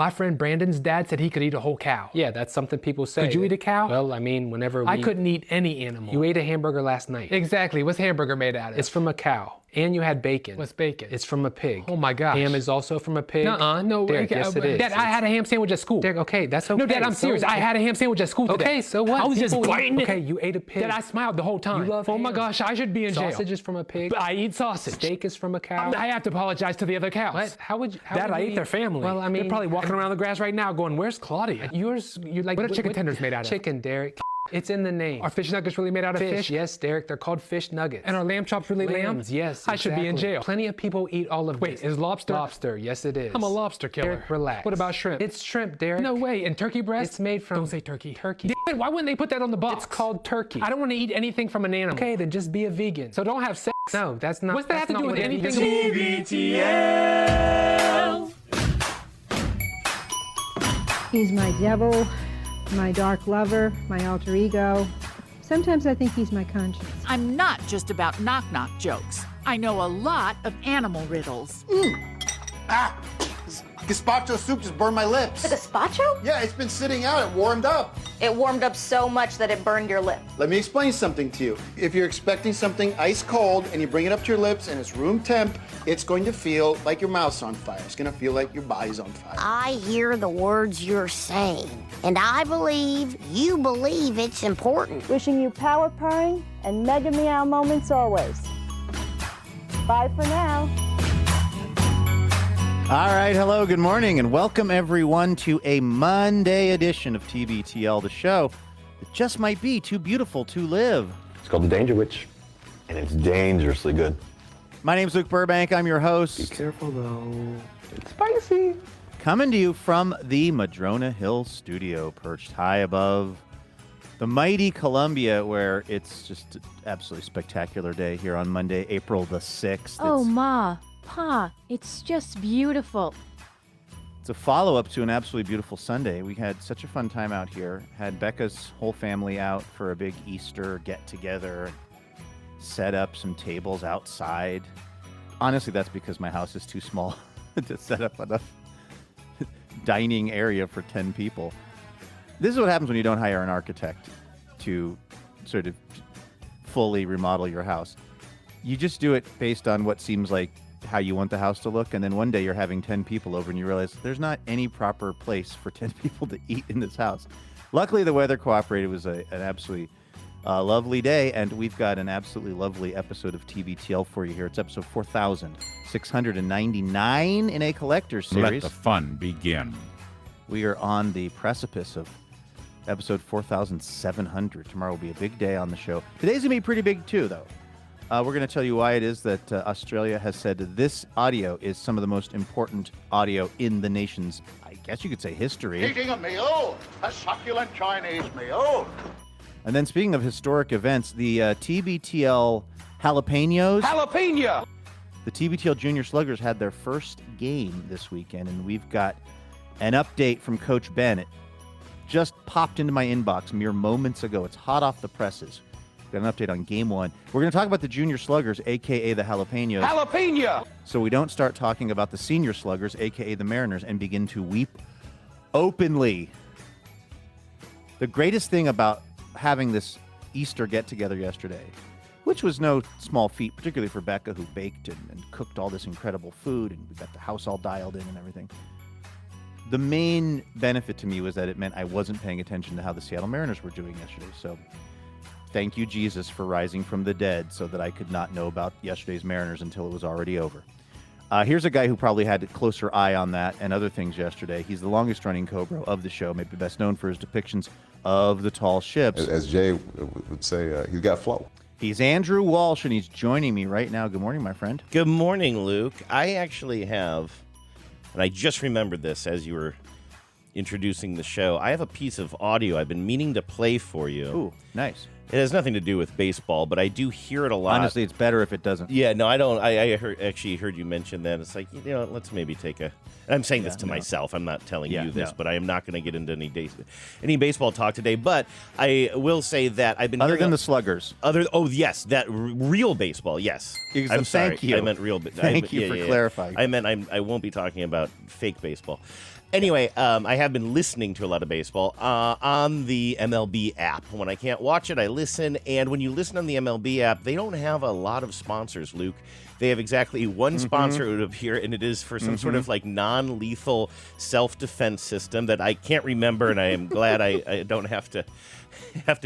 My friend Brandon's dad said he could eat a whole cow. Yeah, that's something people say. Could you eat a cow? Well, I mean, whenever I couldn't eat any animal. You ate a hamburger last night. Exactly. What's hamburger made out of? It's from a cow. And you had bacon. What's bacon? It's from a pig. Oh my gosh. Ham is also from a pig. No. Derek, yes it is. Dad, I had a ham sandwich at school. Derek, okay, that's okay. No, Dad, I'm serious. I had a ham sandwich at school today. Okay, so what? I was just biting it. Okay, you ate a pig. Dad, I smiled the whole time. You love Oh my ham. gosh, I should be in jail. Sausage is from a pig. But I eat sausage. Steak is from a cow. I have to apologize to the other cows. What? How would you? Dad, I ate their family. Well, I mean, they're probably walking around the grass right now going, "Where's Claudia?" You're like. What are chicken tenders made out of? Chicken, Derek. It's in the name. Are fish nuggets really made out of fish? Yes, Derek. They're called fish nuggets. And are lamb chops really Lambs, lamb? yes. I should be in jail. Plenty of people eat all of Wait, this. is lobster? Lobster, yes it is. I'm a lobster killer. Derek, relax. What about shrimp? It's shrimp, Derek. No way. And turkey breast? It's made from. Don't say turkey. Turkey. Dad, why wouldn't they put that on the box? It's called turkey. I don't want to eat anything from an animal. Okay, then just be a vegan. So don't have sex. No, that's not. What's that have to do with anything? TBTL. He's my devil, my dark lover, my alter ego. Sometimes I think he's my conscience. I'm not just about knock-knock jokes. I know a lot of animal riddles. Ah! This gazpacho soup just burned my lips. The gazpacho? Yeah, it's been sitting out. It warmed up. It warmed up so much that it burned your lip. Let me explain something to you. If you're expecting something ice cold and you bring it up to your lips and it's room temp, it's going to feel like your mouth's on fire. It's going to feel like your body's on fire. I hear the words you're saying, and I believe you believe it's important. Wishing you power purring and mega meow moments always. Bye for now. All right, hello, good morning, and welcome everyone to a Monday edition of TBTL, the show that just might be too beautiful to live. It's called The Danger Witch, and it's dangerously good. My name's Luke Burbank. I'm your host. Be careful, though. It's spicy. Coming to you from the Madrona Hill studio, perched high above the mighty Columbia, where it's just an absolutely spectacular day here on Monday, April the 6th. Oh, Ma, Pa, it's just beautiful. It's a follow-up to an absolutely beautiful Sunday. We had such a fun time out here. Had Becca's whole family out for a big Easter get-together. Set up some tables outside. Honestly, that's because my house is too small to set up enough dining area for 10 people. This is what happens when you don't hire an architect to sort of fully remodel your house. You just do it based on what seems like how you want the house to look, and then one day you're having 10 people over and you realize there's not any proper place for 10 people to eat in this house. Luckily, the weather cooperated. It was an absolutely lovely day, and we've got an absolutely lovely episode of TBTL for you here. It's episode 4,699 in a collector's series. Let the fun begin. We are on the precipice of episode 4,700. Tomorrow will be a big day on the show. Today's going to be pretty big, too, though. We're going to tell you why it is that Australia has said this audio is some of the most important audio in the nation's, I guess you could say, history. Eating a meal, a succulent Chinese meal. And then speaking of historic events, the TBTL Jalapenos. Jalapeno! The TBTL Junior Sluggers had their first game this weekend, and we've got an update from Coach Ben. It just popped into my inbox mere moments ago. It's hot off the presses. Got an update on game one. We're going to talk about the Junior Sluggers, a.k.a. the Jalapenos. Jalapeno! So we don't start talking about the Senior Sluggers, a.k.a. the Mariners, and begin to weep openly. The greatest thing about having this Easter get-together yesterday, which was no small feat, particularly for Becca, who baked and cooked all this incredible food, and we got the house all dialed in and everything. The main benefit to me was that it meant I wasn't paying attention to how the Seattle Mariners were doing yesterday. So thank you, Jesus, for rising from the dead so that I could not know about yesterday's Mariners until it was already over. Here's a guy who probably had a closer eye on that and other things yesterday. He's the longest-running Cobra of the show, maybe best known for his depictions of the tall ships. As Jay would say, he's got flow. He's Andrew Walsh, and he's joining me right now. Good morning, my friend. Good morning, Luke. I actually have, and I just remembered this as you were introducing the show, I have a piece of audio I've been meaning to play for you. Ooh, nice. It has nothing to do with baseball, but I do hear it a lot. Honestly, it's better if it doesn't. Yeah, no, I don't. I actually heard you mention that. It's like, you know, let's maybe take a... And I'm saying this to myself. I'm not telling you this, but I am not going to get into any baseball talk today. But I will say that I've been... Other than the Sluggers. Oh, yes, that real baseball, yes. I'm sorry. Thank you. I meant real... Thank you for clarifying. I meant I won't be talking about fake baseball. Anyway, I have been listening to a lot of baseball on the MLB app. When I can't watch it, I listen. And when you listen on the MLB app, they don't have a lot of sponsors, Luke. They have exactly one sponsor who would appear, and it is for some sort of like non-lethal self-defense system that I can't remember, and I am glad I don't have to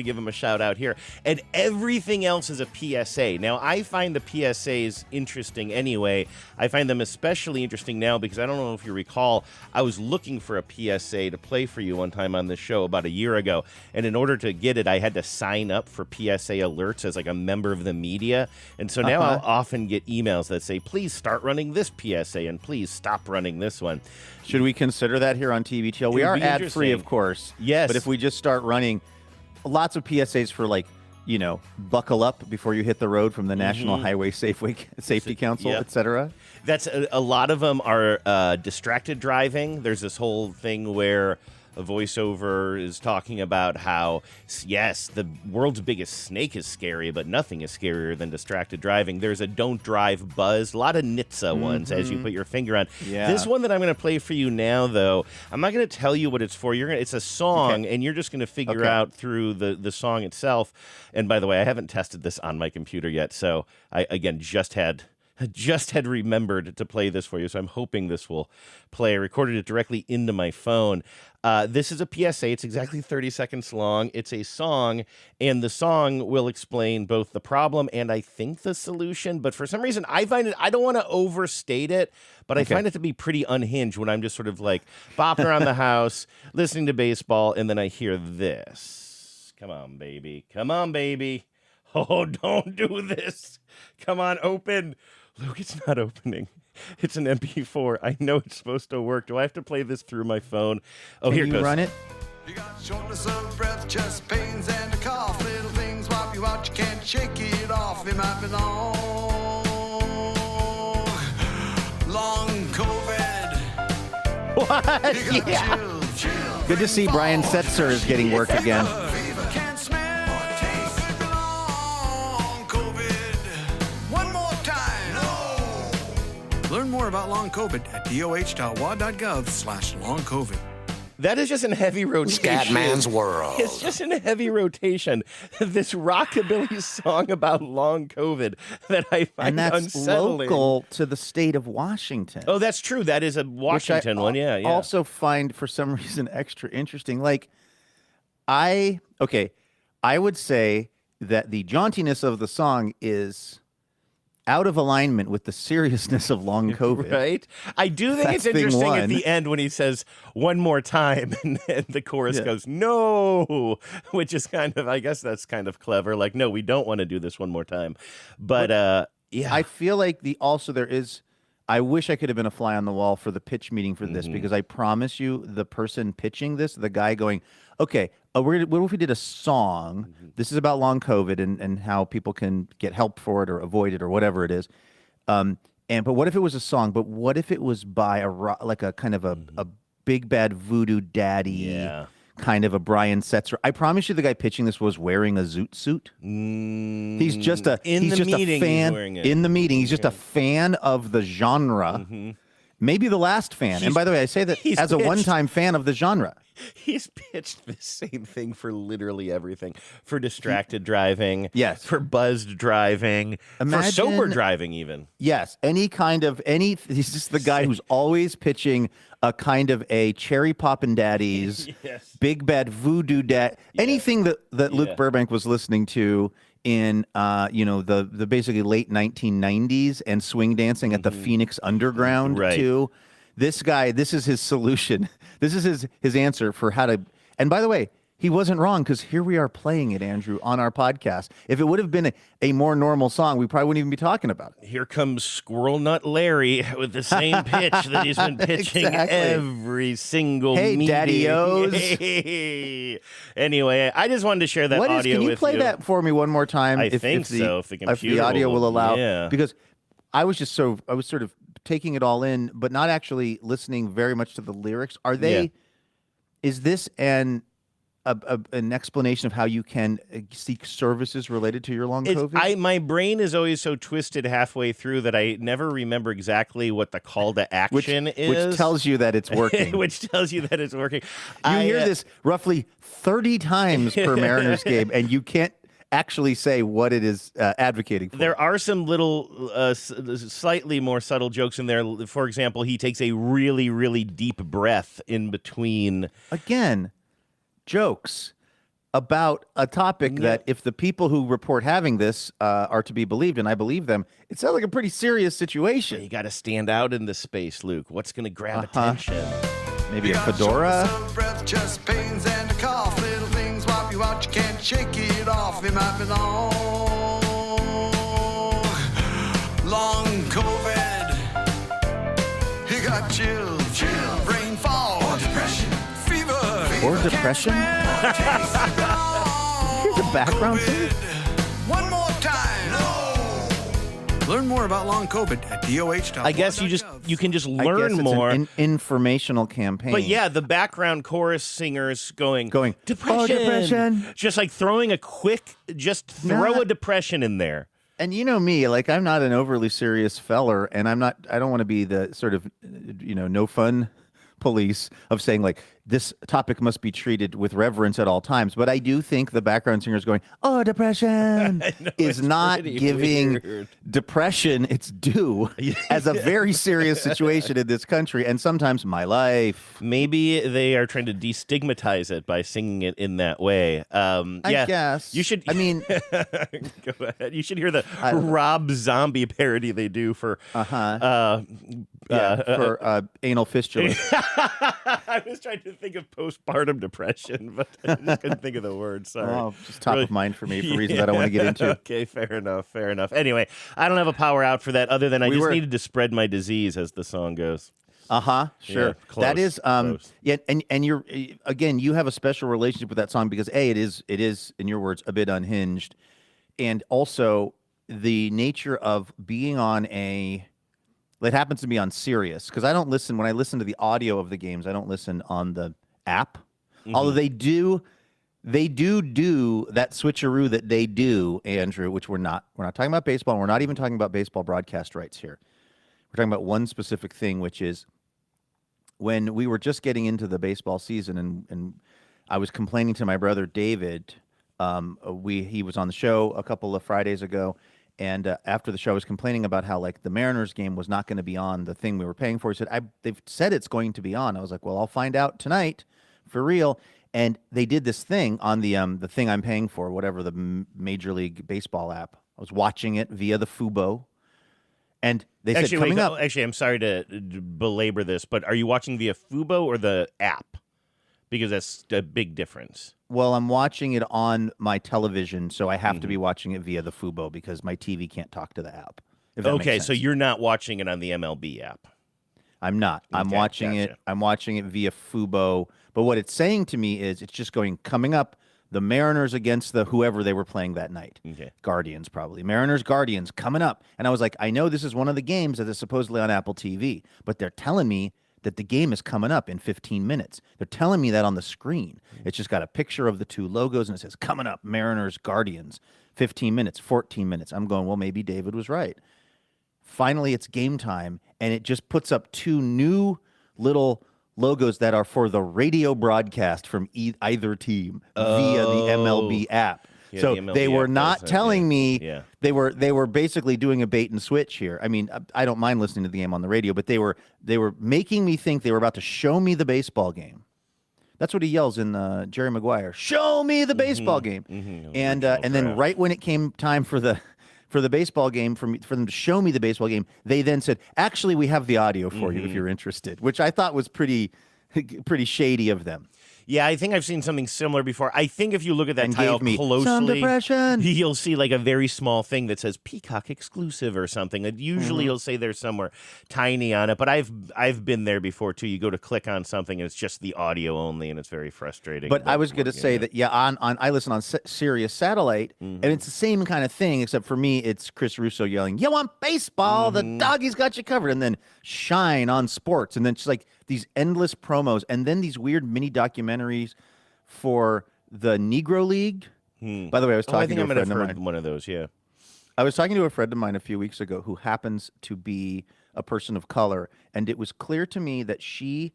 give them a shout out here. And everything else is a PSA. Now, I find the PSAs interesting anyway. I find them especially interesting now because I don't know if you recall, I was looking for a PSA to play for you one time on this show about a year ago. And in order to get it, I had to sign up for PSA alerts as like a member of the media. And so now I'll often get emails that say, please start running this PSA and please stop running this one. Should we consider that here on TBTL? We are ad-free, of course. Yes. But if we just start running lots of PSAs for, like, buckle up before you hit the road from the National Highway Safety Council, etc. That's a lot of them are distracted driving. There's this whole thing where a voiceover is talking about how, yes, the world's biggest snake is scary, but nothing is scarier than distracted driving. There's a don't drive buzz, a lot of NHTSA ones as you put your finger on. Yeah. This one that I'm going to play for you now, though, I'm not going to tell you what it's for. It's a song, and you're just going to figure out through the song itself. And by the way, I haven't tested this on my computer yet, so I, again, just had remembered to play this for you, so I'm hoping this will play. I recorded it directly into my phone. This is a PSA. It's exactly 30 seconds long. It's a song, and the song will explain both the problem and I think the solution. But for some reason, I find it, I don't want to overstate it, but I find it to be pretty unhinged when I'm just sort of like bopping around the house, listening to baseball, and then I hear this. Come on, baby. Come on, baby. Oh, don't do this. Come on, open. Luke, it's not opening. It's an MP4. I know it's supposed to work. Do I have to play this through my phone? Oh, here it goes. Can you run it? You got shortness of breath, chest pains, and a cough. Little things wipe you out, you can't shake it off. It might be long COVID. What? Yeah. Good to see Brian Setzer is getting work again. Learn more about long COVID at doh.wa.gov/long COVID. That is just in heavy rotation. Scatman's World. It's just in heavy rotation. This rockabilly song about long COVID that I find And that's unsettling. local to the state of Washington. Oh, that's true. That is a Washington one. Yeah. Also find for some reason extra interesting. Like, I would say that the jauntiness of the song is out of alignment with the seriousness of long COVID. Right? I do think it's interesting at the end when he says one more time and the chorus goes, no, which is kind of, I guess that's kind of clever. Like, no, we don't want to do this one more time. But yeah. I feel like I wish I could have been a fly on the wall for the pitch meeting for this because I promise you the person pitching this, the guy going, okay, what if we did a song? This is about long COVID and how people can get help for it or avoid it or whatever it is. But what if it was a song? But what if it was by a kind of a big bad voodoo daddy, kind of a Brian Setzer? I promise you, the guy pitching this was wearing a zoot suit. He's just a fan in the meeting. He's just a fan of the genre. Maybe the last fan. And by the way, I say that as a one-time fan of the genre. He's pitched the same thing for literally everything. For distracted driving. Yes. For buzzed driving. For sober driving even. Yes. He's just the guy who's always pitching a kind of a cherry poppin' daddies, big bad voodoo dad, anything that Luke Burbank was listening to in the basically late 1990s and swing dancing at the Phoenix Underground too. This guy, this is his solution. This is his answer for how to. And by the way, he wasn't wrong because here we are playing it, Andrew, on our podcast. If it would have been a more normal song, we probably wouldn't even be talking about it. Here comes Squirrel Nut Larry with the same pitch that he's been pitching every single meeting. Daddy-O's. Hey. Anyway, I just wanted to share that audio with you. Can you play that for me one more time? I think so, if the computer audio will allow. Yeah. Because I was sort of taking it all in, but not actually listening very much to the lyrics. Are they? Is this an an explanation of how you can seek services related to your long COVID? My brain is always so twisted halfway through that I never remember exactly what the call to action is. Which tells you that it's working. Which tells you that it's working. You hear this roughly 30 times per Mariners game, and you can't actually say what it is advocating for. There are some little slightly more subtle jokes in there. For example, he takes a really, really deep breath in between. Again, jokes about a topic that if the people who report having this are to be believed, and I believe them, it sounds like a pretty serious situation. You got to stand out in this space, Luke. What's going to grab attention? Maybe a fedora? Breath, chest pains and a cough. Little things wipe you out, you can't shake it off. It might be long COVID. He got chills, brain fog, or depression, fever. Or depression? Here's a background thing. One more time. Learn more about long COVID at DOH.org. I guess you can just learn more. An informational campaign. But yeah, the background chorus singers going depression. Oh, depression. Just like throwing a quick, throw a depression in there. And you know me, like I'm not an overly serious feller, and I don't want to be the sort of, no fun police of saying like this topic must be treated with reverence at all times. But I do think the background singer is going, oh, depression is not giving depression its due as a very serious situation in this country. And sometimes my life. Maybe they are trying to destigmatize it by singing it in that way. I guess. You should. I mean, go ahead. You should hear the Rob Zombie parody they do for. For anal fistula. I was trying to think of postpartum depression, but I just couldn't think of the word. Sorry. Oh, just top of mind for me for reasons I don't want to get into. Okay, fair enough. Anyway, I don't have a power out for that other than I just needed to spread my disease, as the song goes. Sure. Yeah, close, that is close. Yeah, and you're again, you have a special relationship with that song because it is in your words a bit unhinged, and also the nature of being on it happens to be on Sirius because I don't listen when I listen to the audio of the games. I don't listen on the app, although they do that switcheroo that they do, Andrew. Which we're not talking about baseball. And we're not even talking about baseball broadcast rights here. We're talking about one specific thing, which is when we were just getting into the baseball season, and I was complaining to my brother David. He was on the show a couple of Fridays ago. And after the show, I was complaining about how like the Mariners game was not going to be on the thing we were paying for. He said, they've said it's going to be on. I was like, well, I'll find out tonight for real. And they did this thing on the thing I'm paying for, whatever, the Major League Baseball app. I was watching it via the Fubo. And they said coming up. Actually, I'm sorry to belabor this, but are you watching via Fubo or the app? Because that's a big difference. Well, I'm watching it on my television, so I have to be watching it via the Fubo because my TV can't talk to the app. Okay, so you're not watching it on the MLB app. I'm not. I'm watching it. I'm watching it via Fubo. But what it's saying to me is it's just going coming up. The Mariners against the whoever they were playing that night. Okay. Guardians, probably. Mariners, Guardians coming up. And I was like, I know this is one of the games that is supposedly on Apple TV, but they're telling me that the game is coming up in 15 minutes. They're telling me that on the screen. It's just got a picture of the two logos, and it says, coming up, Mariners, Guardians, 15 minutes, 14 minutes. I'm going, well, maybe David was right. Finally, it's game time, and it just puts up two new little logos that are for the radio broadcast from either team via the MLB app. Yeah, so the MLB they were app not does, telling me yeah. they were basically doing a bait and switch here. I mean, I don't mind listening to the game on the radio, but they were making me think they were about to show me the baseball game. That's what he yells in Jerry Maguire. Show me the baseball game. And then right when it came time for the baseball game, for them to show me the baseball game, they then said, actually, we have the audio for you if you're interested, which I thought was pretty shady of them. Yeah, I think I've seen something similar before. I think if you look at that And tile gave me closely, some depression. You'll see like a very small thing that says Peacock exclusive or something. Usually you'll say there's somewhere tiny on it, but I've been there before too. You go to click on something and it's just the audio only, and it's very frustrating. But I was going to say that on I listen on Sirius Satellite, and it's the same kind of thing, except for me, it's Chris Russo yelling, "You want baseball? The doggy's got you covered," and then Shine on sports, and then just like these endless promos, and then these weird mini documentaries for the Negro League. By the way, I was talking I think to a I might friend have of heard mine. one of those. Yeah. I was talking to a friend of mine a few weeks ago who happens to be a person of color, and it was clear to me that she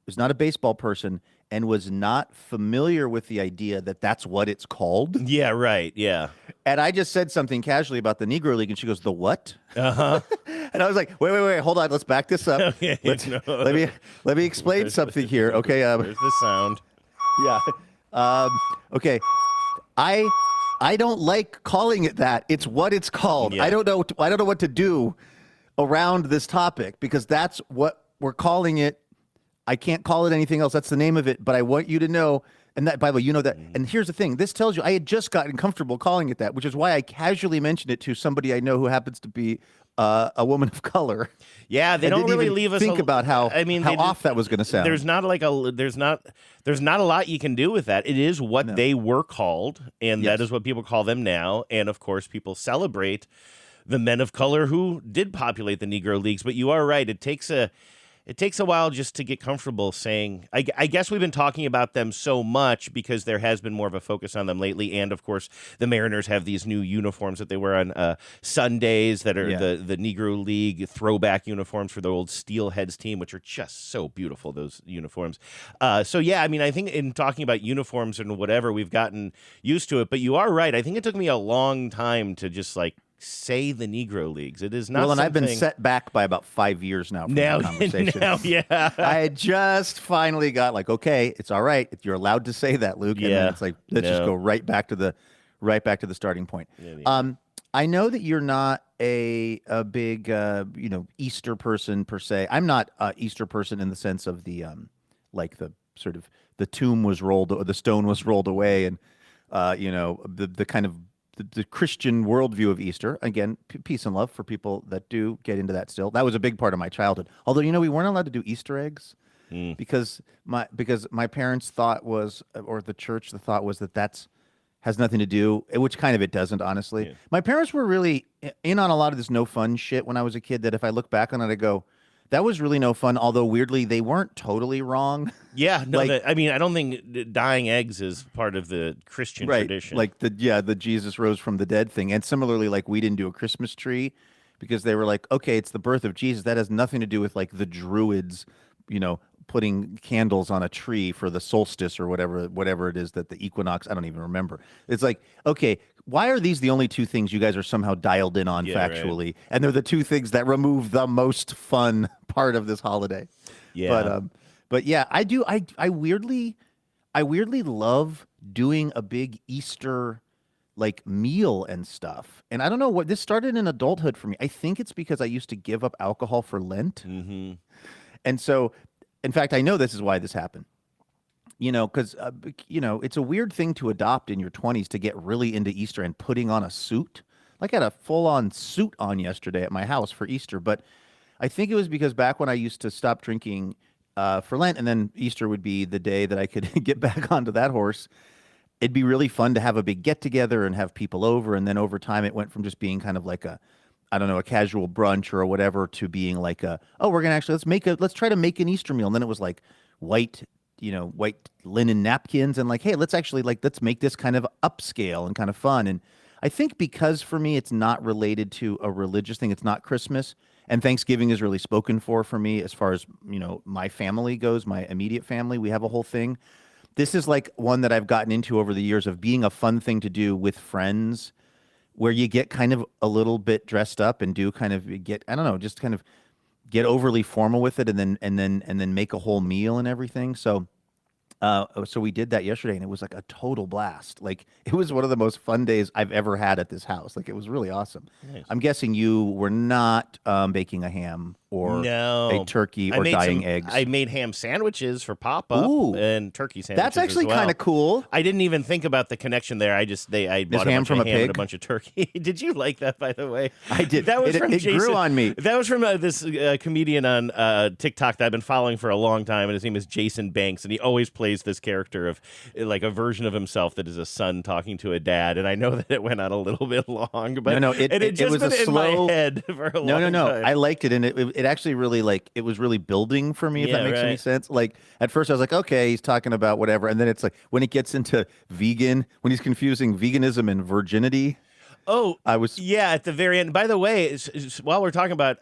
was not a baseball person and was not familiar with the idea that that's what it's called. Yeah, right. Yeah. And I just said something casually about the Negro League, and she goes, "The what?" Uh-huh. And I was like, "Wait, hold on, let's back this up. Okay, Let me explain something here." Okay. There's the sound. Yeah. Okay. I don't like calling it that. It's what it's called. Yeah. I don't know what to do around this topic because that's what we're calling it. I can't call it anything else. That's the name of it. But I want you to know, and that, by the way, you know that. And here's the thing. This tells you I had just gotten comfortable calling it that, which is why I casually mentioned it to somebody I know who happens to be a woman of color. Yeah, they and don't didn't really even leave us. think about how off that was going to sound. There's not a lot you can do with that. It is what they were called, and that is what people call them now. And of course, people celebrate the men of color who did populate the Negro Leagues. But you are right. It takes a while just to get comfortable saying, I guess we've been talking about them so much because there has been more of a focus on them lately. And, of course, the Mariners have these new uniforms that they wear on Sundays that are the Negro League throwback uniforms for the old Steelheads team, which are just so beautiful, those uniforms. So, yeah, I mean, I think in talking about uniforms and whatever, we've gotten used to it. But you are right. I think it took me a long time to just, say the Negro Leagues. It is not Well, and something... I've been set back by about 5 years now from the conversation. Yeah. I just finally got okay, it's all right. You're allowed to say that, Luke. And then it's let's just go right back to the starting point. I know that you're not a big Easter person per se. I'm not a Easter person in the sense of the the sort of the tomb was rolled, or the stone was rolled away, and the kind of the Christian worldview of Easter. Again, peace and love for people that do get into that still. That was a big part of my childhood. Although, we weren't allowed to do Easter eggs because my parents thought was, or the church, the thought was that has nothing to do, which kind of it doesn't, honestly. Yeah. My parents were really in on a lot of this no fun shit when I was a kid that if I look back on it, I go, that was really no fun, although weirdly, they weren't totally wrong. Yeah, no, I don't think dyeing eggs is part of the Christian tradition. The Jesus rose from the dead thing. And similarly, we didn't do a Christmas tree because they were okay, it's the birth of Jesus. That has nothing to do with the Druids, putting candles on a tree for the solstice or whatever it is that the equinox, I don't even remember. It's okay, why are these the only two things you guys are somehow dialed in on factually? Right. And they're the two things that remove the most fun part of this holiday. Yeah. But yeah, I do. I weirdly love doing a big Easter meal and stuff. And I don't know what this started in adulthood for me. I think it's because I used to give up alcohol for Lent. Mm-hmm. And so, in fact, I know this is why this happened. Because, it's a weird thing to adopt in your 20s to get really into Easter and putting on a suit. I had a full-on suit on yesterday at my house for Easter. But I think it was because back when I used to stop drinking for Lent, and then Easter would be the day that I could get back onto that horse, it'd be really fun to have a big get-together and have people over. And then over time, it went from just being kind of a casual brunch or whatever to being we're gonna actually let's try to make an Easter meal. And then it was white linen napkins and hey, let's actually let's make this kind of upscale and kind of fun. And I think because for me it's not related to a religious thing, it's not Christmas, and Thanksgiving is really spoken for me as far as my family goes, my immediate family. We have a whole thing. This is one that I've gotten into over the years of being a fun thing to do with friends, where you get kind of a little bit dressed up and do kind of just kind of get overly formal with it, and then make a whole meal and everything. So we did that yesterday, and it was a total blast. It was one of the most fun days I've ever had at this house. It was really awesome. Nice. I'm guessing you were not baking a ham or a turkey or dyeing eggs. I made ham sandwiches for Papa and turkey sandwiches. That's actually kind of cool. I didn't even think about the connection there. I bought ham from a ham pig and a bunch of turkey. Did you like that, by the way? I did. That was from it Jason. grew on me. That was from this comedian on TikTok that I've been following for a long time, and his name is Jason Banks, and he always plays this character of a version of himself that is a son talking to a dad. And I know that it went on a little bit long, but it just was been a slow in my head for a long time. I liked it, and it it actually really it was really building for me, if that makes any sense. Like at first I was like, okay, he's talking about whatever. And then it's like when it gets into vegan, when he's confusing veganism and virginity. Oh, at the very end. By the way, while we're talking about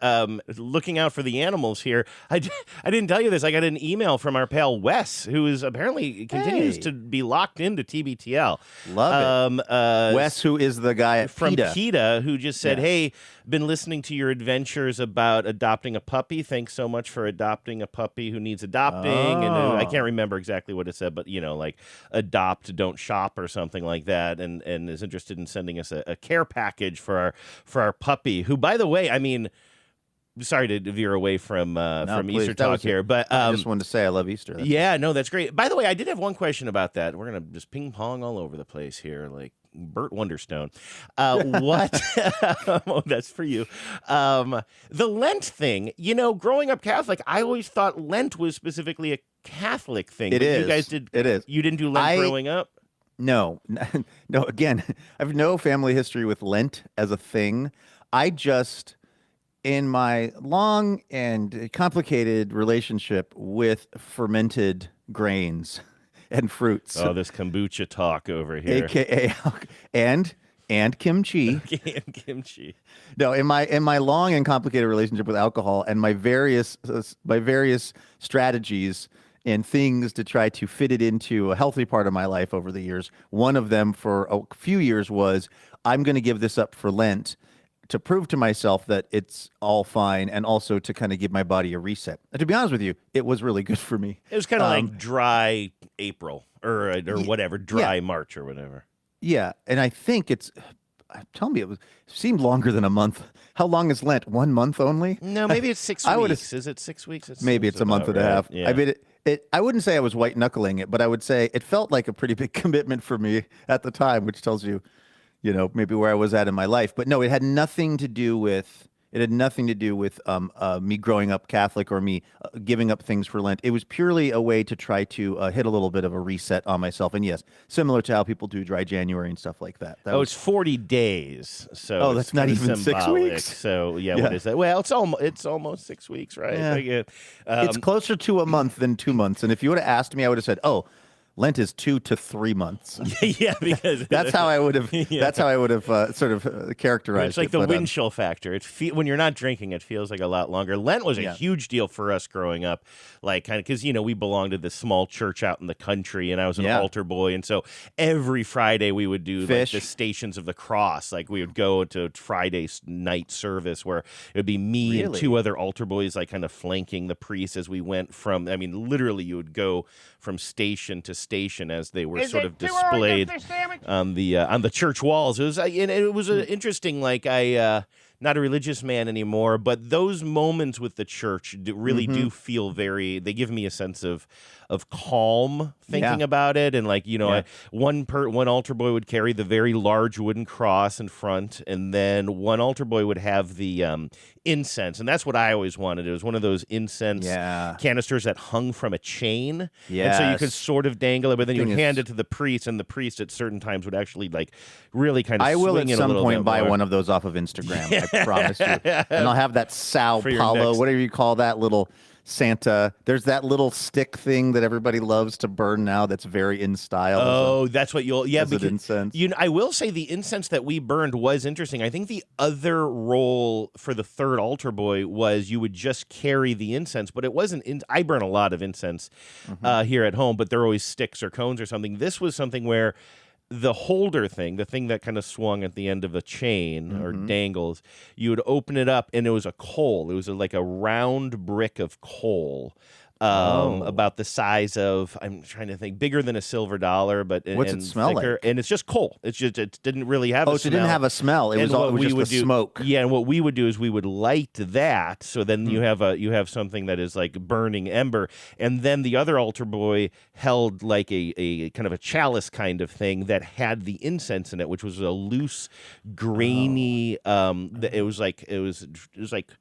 looking out for the animals here, I didn't tell you this. I got an email from our pal Wes, who is apparently continues to be locked into TBTL. Love it. Wes, who is the guy at from PETA, who just said, "Hey, been listening to your adventures about adopting a puppy. Thanks so much for adopting a puppy who needs adopting." And I can't remember exactly what it said, but like adopt, don't shop, or something like that. And is interested in sending us a care package for our puppy, who, by the way, I mean, sorry to veer away from Easter talk here, but I just wanted to say I love Easter. That's great. By the way, I did have one question about that. We're gonna just ping pong all over the place here, like Burt Wonderstone. What? Oh, that's for you. The Lent thing. Growing up Catholic, I always thought Lent was specifically a Catholic thing. It is. You guys did. It is. You didn't do Lent growing up? No. Again, I have no family history with Lent as a thing. I just, in my long and complicated relationship with fermented grains and fruits. Oh, this kombucha talk over here. AKA and kimchi. And kimchi. No, in my long and complicated relationship with alcohol and my various strategies and things to try to fit it into a healthy part of my life over the years. One of them for a few years was, I'm going to give this up for Lent to prove to myself that it's all fine, and also to kind of give my body a reset. And to be honest with you, it was really good for me. It was kind of like dry April or whatever, dry March or whatever. Yeah, and I think tell me, it seemed longer than a month. How long is Lent? 1 month only? No, maybe it's 6 weeks. Is it 6 weeks? Maybe it's a month and a half. Yeah. I mean, I wouldn't say I was white knuckling it, but I would say it felt like a pretty big commitment for me at the time, which tells you, maybe where I was at in my life. But no, it had nothing to do with me growing up Catholic or me giving up things for Lent. It was purely a way to try to hit a little bit of a reset on myself. And yes, similar to how people do dry January and stuff like that. It's 40 days. So that's not even symbolic. 6 weeks. So what is that? Well, it's almost 6 weeks, right? Yeah. It's closer to a month than 2 months. And if you would have asked me, I would have said, Lent is 2 to 3 months. Yeah, because that's how I would have. That's how I would have sort of characterized it. It's like the wind chill factor. When you're not drinking, it feels like a lot longer. Lent was a huge deal for us growing up, like kind of because we belonged to this small church out in the country, and I was an altar boy, and so every Friday we would do like the Stations of the Cross. Like we would go to Friday night service where it would be me and 2 other altar boys, like kind of flanking the priest as we went from. I mean, literally, you would go from station to station as they were sort of displayed on the church walls. It was an interesting, not a religious man anymore, but those moments with the church really do feel they give me a sense of calm thinking about it. And one altar boy would carry the very large wooden cross in front, and then one altar boy would have the incense. And that's what I always wanted. It was one of those incense canisters that hung from a chain. And so you could sort of dangle it, but then you would hand it to the priest, and the priest at certain times would actually really kind of I will swing at it some a little point bit buy more. one of those off of Instagram. I promise you. And I'll have that Sao Paulo, whatever you call that little Santa. There's that little stick thing that everybody loves to burn now that's very in style. Oh, that's what you'll... Yeah, because incense. I will say the incense that we burned was interesting. I think the other role for the third altar boy was you would just carry the incense, but it wasn't... I burn a lot of incense here at home, but they're always sticks or cones or something. This was something where the holder thing, the thing that kind of swung at the end of the chain or dangles, you would open it up and it was a coal. It was like a round brick of coal. About the size of, I'm trying to think, bigger than a silver dollar, but what's it smell thicker, like? And it's just coal. It didn't really have a smell. So it didn't have a smell. It was just the smoke. Yeah, and what we would do is we would light that, so then you have something that is like burning ember, and then the other altar boy held like a kind of a chalice kind of thing that had the incense in it, which was a loose, grainy. It was like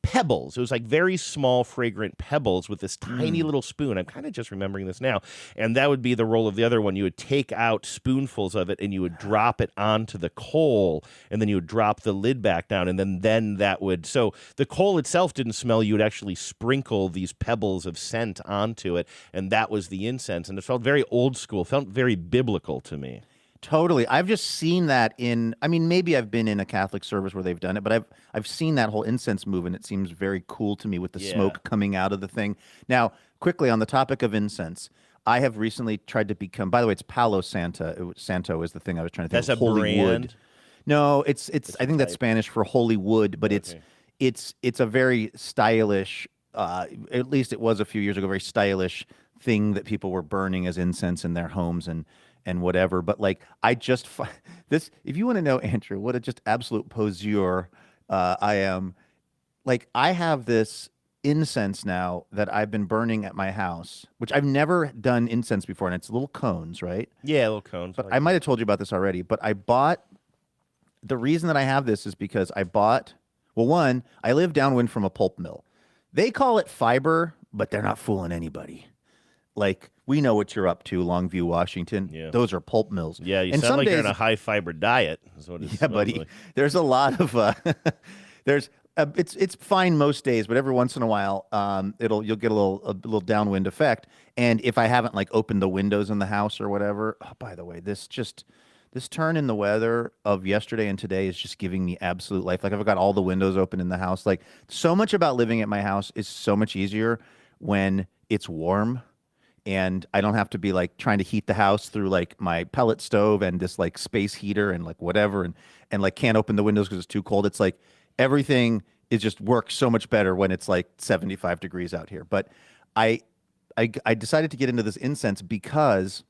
pebbles. It was like very small, fragrant pebbles with this tiny little spoon. I'm kind of just remembering this now. And that would be the role of the other one. You would take out spoonfuls of it and you would drop it onto the coal, and then you would drop the lid back down, and then that would, so the coal itself didn't smell. You would actually sprinkle these pebbles of scent onto it, and that was the incense. And it felt very old school, felt very biblical to me. Totally. I've just seen that maybe I've been in a Catholic service where they've done it, but I've seen that whole incense move, and it seems very cool to me with the smoke coming out of the thing. Now, quickly on the topic of incense, I have recently tried to become, by the way, it's Palo Santo is the thing I was trying to think of. That's a holy brand? wood. No, it's I think that's Spanish for holy wood, but it's a very stylish, at least it was a few years ago, very stylish thing that people were burning as incense in their homes and whatever. But like, I just this, if you want to know, Andrew, what a just absolute poseur I am. Like, I have this incense now that I've been burning at my house, which I've never done incense before, and it's little cones, right? Yeah, little cones. But I might have told you about this already, but the reason that I have this is because one, I live downwind from a pulp mill. They call it fiber, but they're not fooling anybody. Like, we know what you're up to, Longview, Washington. Yeah. Those are pulp mills. Yeah, you and sound like you're days, on a high fiber diet. Is what yeah, buddy. like. There's a lot of it's fine most days, but every once in a while, you'll get a little downwind effect. And if I haven't like opened the windows in the house or whatever, oh, by the way, this turn in the weather of yesterday and today is just giving me absolute life. Like, I've got all the windows open in the house. Like, so much about living at my house is so much easier when it's warm. And I don't have to be like trying to heat the house through like my pellet stove and this like space heater and like whatever, and like can't open the windows because it's too cold. It's like everything is just works so much better when it's like 75 degrees out here. But I decided to get into this incense because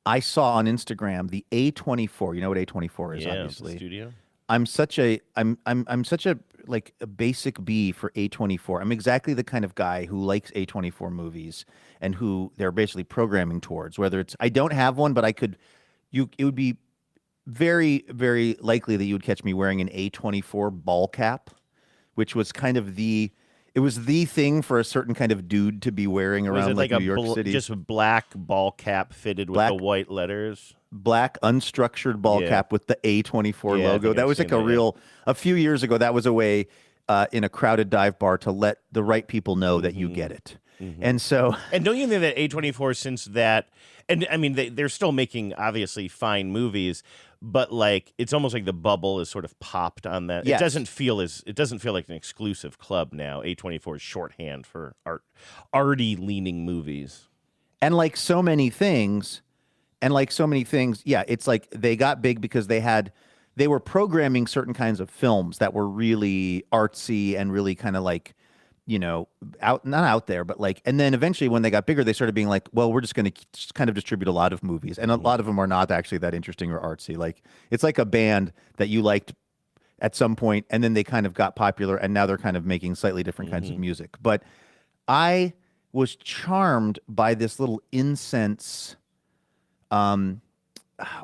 I saw on Instagram the A24. You know what A24 is, obviously. The studio. I'm such a like a basic B for A24. I'm exactly the kind of guy who likes A24 movies and who they're basically programming towards. Whether it's, I don't have one, but it would be very, very likely that you would catch me wearing an A24 ball cap, which was kind of the thing for a certain kind of dude to be wearing around like New York City. Just a black ball cap fitted with the white letters. Black unstructured ball cap with the A24 logo. That was like a few years ago, that was a way in a crowded dive bar to let the right people know that you get it. And so, and don't you think that A24, since that, and I mean, they're still making obviously fine movies, but like, it's almost like the bubble is sort of popped on that. Yes. It doesn't feel like an exclusive club now. A24 is shorthand for arty leaning movies. And like so many things, yeah, it's like they got big because they were programming certain kinds of films that were really artsy and really kind of like, you know, not out there, but like, and then eventually when they got bigger, they started being like, well, we're just going to kind of distribute a lot of movies. And a lot of them are not actually that interesting or artsy. Like, it's like a band that you liked at some point, and then they kind of got popular, and now they're kind of making slightly different kinds of music. But I was charmed by this little incense, what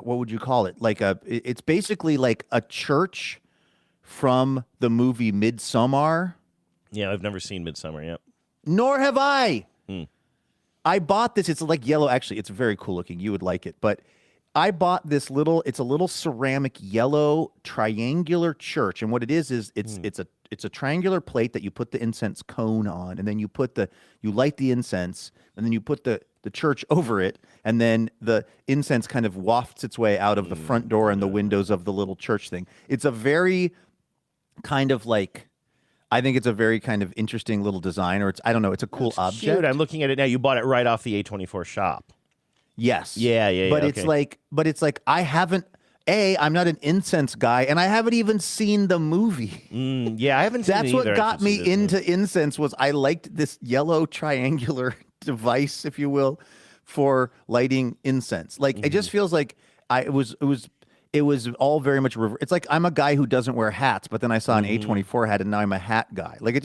would you call it? Like it's basically like a church from the movie Midsommar. Yeah, I've never seen Midsommar yet. Nor have I. I bought this. It's like yellow. Actually, it's very cool looking. You would like it. But I bought this it's a little ceramic yellow triangular church. And what it is it's a triangular plate that you put the incense cone on, and then you light the incense, and then you put the church over it, and then the incense kind of wafts its way out of the front door and the windows of the little church thing. It's a very kind of like, I think it's a very kind of interesting little design, or it's a cool object. Cute. I'm looking at it now. You bought it right off the A24 shop. Yes. Yeah. But okay. it's like I haven't. I'm not an incense guy, and I haven't even seen the movie. Yeah, I haven't seen it either. That's what got me into incense, was I liked this yellow triangular device, if you will, for lighting incense. Like, it just feels like it was all very much it's like I'm a guy who doesn't wear hats, but then I saw an A24 hat, and now I'm a hat guy. Like,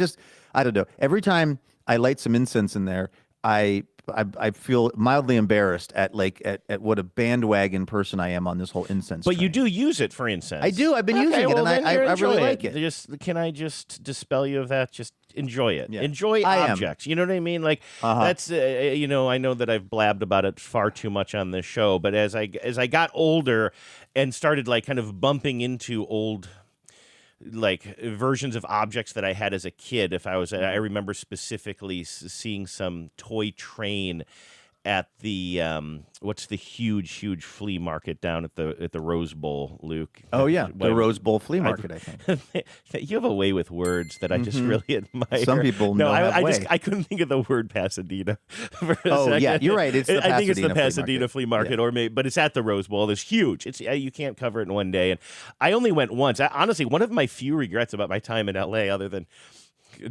I don't know. Every time I light some incense in there, I I feel mildly embarrassed at what a bandwagon person I am on this whole incense. But you do use it for incense. I do. I've been using it, and I really like it. Can I just dispel you of that? Just enjoy it. Yeah. Enjoy objects. You know what I mean? Like that's I know that I've blabbed about it far too much on this show, but as I got older and started like kind of bumping into old like versions of objects that I had as a kid. I remember specifically seeing some toy train at the what's the huge flea market down at the Rose Bowl, Luke? Oh yeah, the Rose Bowl flea market. I think you have a way with words that I just really admire. Some people know I couldn't think of the word Pasadena. Yeah, you're right. It's I think it's the Pasadena flea market, yeah. But it's at the Rose Bowl. It's huge. It's you can't cover it in one day. And I only went once. Honestly, one of my few regrets about my time in LA, other than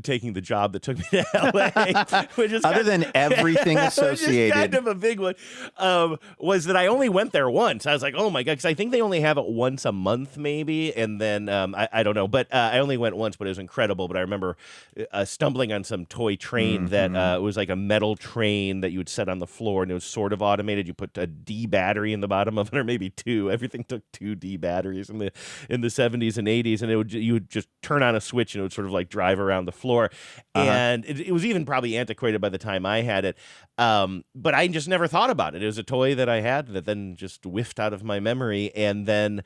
taking the job that took me to LA, which is other than everything associated, which is kind of a big one, was that I only went there once. I was like, oh my god, because I think they only have it once a month, maybe, and then I don't know, but I only went once, but it was incredible. But I remember stumbling on some toy train that was like a metal train that you would set on the floor, and it was sort of automated. You put a D battery in the bottom of it, or maybe two. Everything took 2 D batteries in the 70s and 80s, and you would just turn on a switch, and it would sort of like drive around the floor, and it was even probably antiquated by the time I had it, but I just never thought about it. It was a toy that I had that then just whiffed out of my memory, and then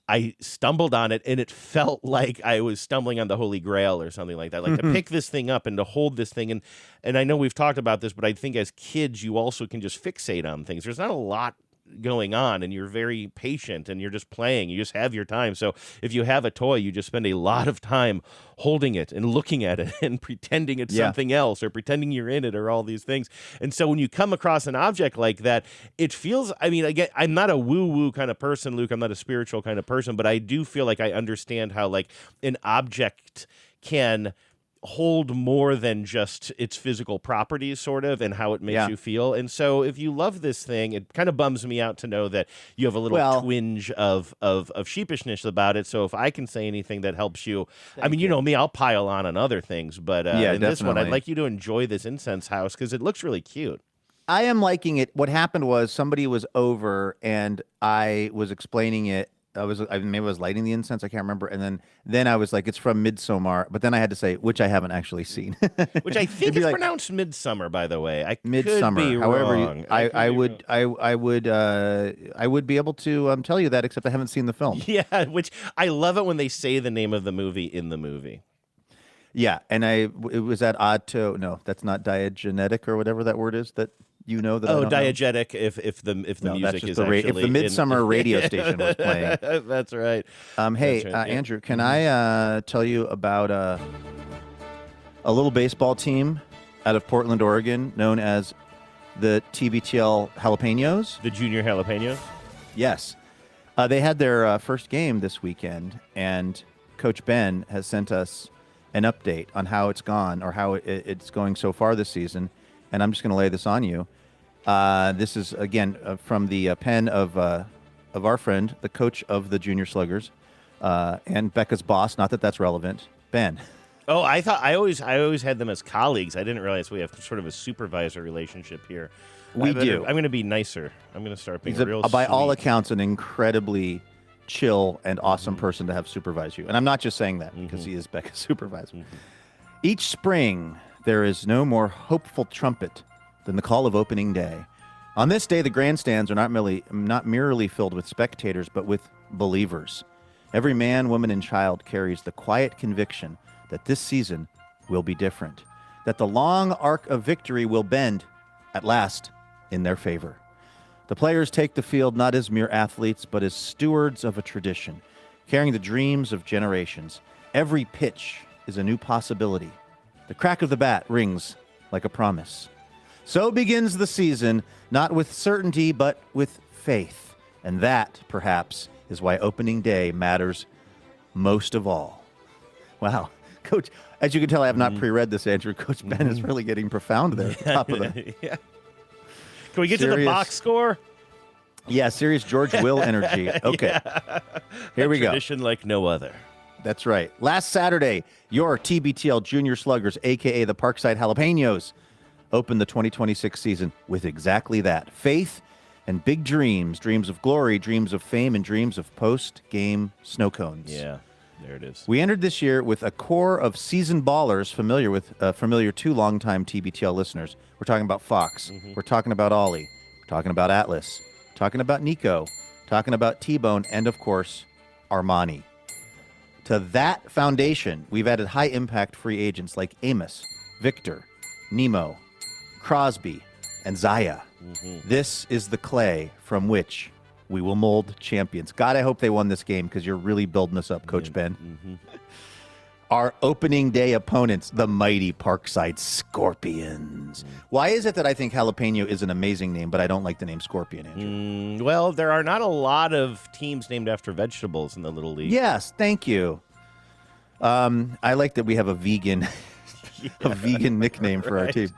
I stumbled on it, and it felt like I was stumbling on the Holy Grail or something like that, like to pick this thing up and to hold this thing, and I know we've talked about this, but I think as kids you also can just fixate on things. There's not a lot going on, and you're very patient, and you're just playing. You just have your time. So if you have a toy, you just spend a lot of time holding it and looking at it and pretending it's something else, or pretending you're in it, or all these things. And so when you come across an object like that, it feels, I mean, again, I'm not a woo-woo kind of person, Luke. I'm not a spiritual kind of person, but I do feel like I understand how like an object can hold more than just its physical properties, sort of, and how it makes you feel. And so if you love this thing, it kind of bums me out to know that you have a little twinge of sheepishness about it. So if I can say anything that helps you, I mean, you know me, I'll pile on other things, but in this one, I'd like you to enjoy this incense house because it looks really cute. I am liking it. What happened was somebody was over, and I was explaining it. Maybe I was lighting the incense. I can't remember. And then I was like, it's from Midsommar. But then I had to say, which I haven't actually seen. Which I think is pronounced Midsummer, by the way. Midsummer. Could be However, wrong. I would be able to tell you that, except I haven't seen the film. Yeah, which I love it when they say the name of the movie in the movie. Yeah, and it was at odd to that's not diegenetic or whatever that word is that. You know that. Diegetic. If the music is actually if the Midsummer radio station was playing. That's right. Hey, That's right, Andrew, can I tell you about a little baseball team out of Portland, Oregon, known as the TBTL Jalapenos? The Junior Jalapenos. Yes, they had their first game this weekend, and Coach Ben has sent us an update on how it's gone, or how it's going so far this season. And I'm just going to lay this on you. This is, again, from the pen of our friend, the coach of the Junior Sluggers, and Becca's boss. Not that that's relevant. Ben. Oh, I always had them as colleagues. I didn't realize we have sort of a supervisor relationship here. We do. I'm going to be nicer. I'm going to start being real by sweet. all accounts, an incredibly chill and awesome person to have supervise you. And I'm not just saying that because he is Becca's supervisor. Each spring, there is no more hopeful trumpet than the call of opening day. On this day, the grandstands are not merely filled with spectators, but with believers. Every man, woman, and child carries the quiet conviction that this season will be different, that the long arc of victory will bend, at last, in their favor. The players take the field not as mere athletes, but as stewards of a tradition, carrying the dreams of generations. Every pitch is a new possibility. The crack of the bat rings like a promise. So begins the season, not with certainty, but with faith. And that, perhaps, is why opening day matters most of all. Wow. Coach, as you can tell, I have not pre-read this, Andrew. Coach Ben is really getting profound there at the top of the... Yeah. Can we get to the box score? Yeah, serious George Will energy. Okay. Yeah. Here we go. Tradition like no other. That's right. Last Saturday, your TBTL Junior Sluggers, a.k.a. the Parkside Jalapenos, opened the 2026 season with exactly that. Faith and big dreams, dreams of glory, dreams of fame, and dreams of post-game snow cones. Yeah, there it is. We entered this year with a core of seasoned ballers familiar to longtime TBTL listeners. We're talking about Fox. We're talking about Ollie. We're talking about Atlas. Talking about Nico. Talking about T-Bone. And, of course, Armani. To that foundation, we've added high-impact free agents like Amos, Victor, Nemo, Crosby, and Zaya. This is the clay from which we will mold champions. God, I hope they won this game because you're really building us up, Coach Ben. Our opening day opponents, the mighty Parkside Scorpions. Why is it that I think Jalapeno is an amazing name, but I don't like the name Scorpion, Andrew? Well, there are not a lot of teams named after vegetables in the Little League. Yes, thank you. I like that we have a vegan nickname for our team.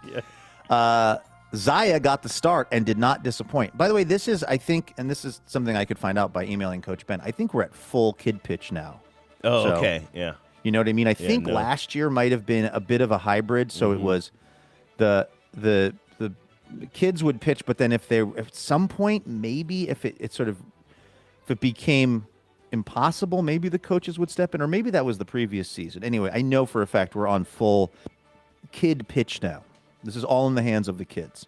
Yeah. Zaya got the start and did not disappoint. By the way, this is, I think, and this is something I could find out by emailing Coach Ben, I think we're at full kid pitch now. Oh, So, okay, yeah. You know what I mean? I think last year might have been a bit of a hybrid, so it was the kids would pitch, but then if at some point, maybe if it became impossible, maybe the coaches would step in, or maybe that was the previous season. Anyway, I know for a fact we're on full kid pitch now. This is all in the hands of the kids.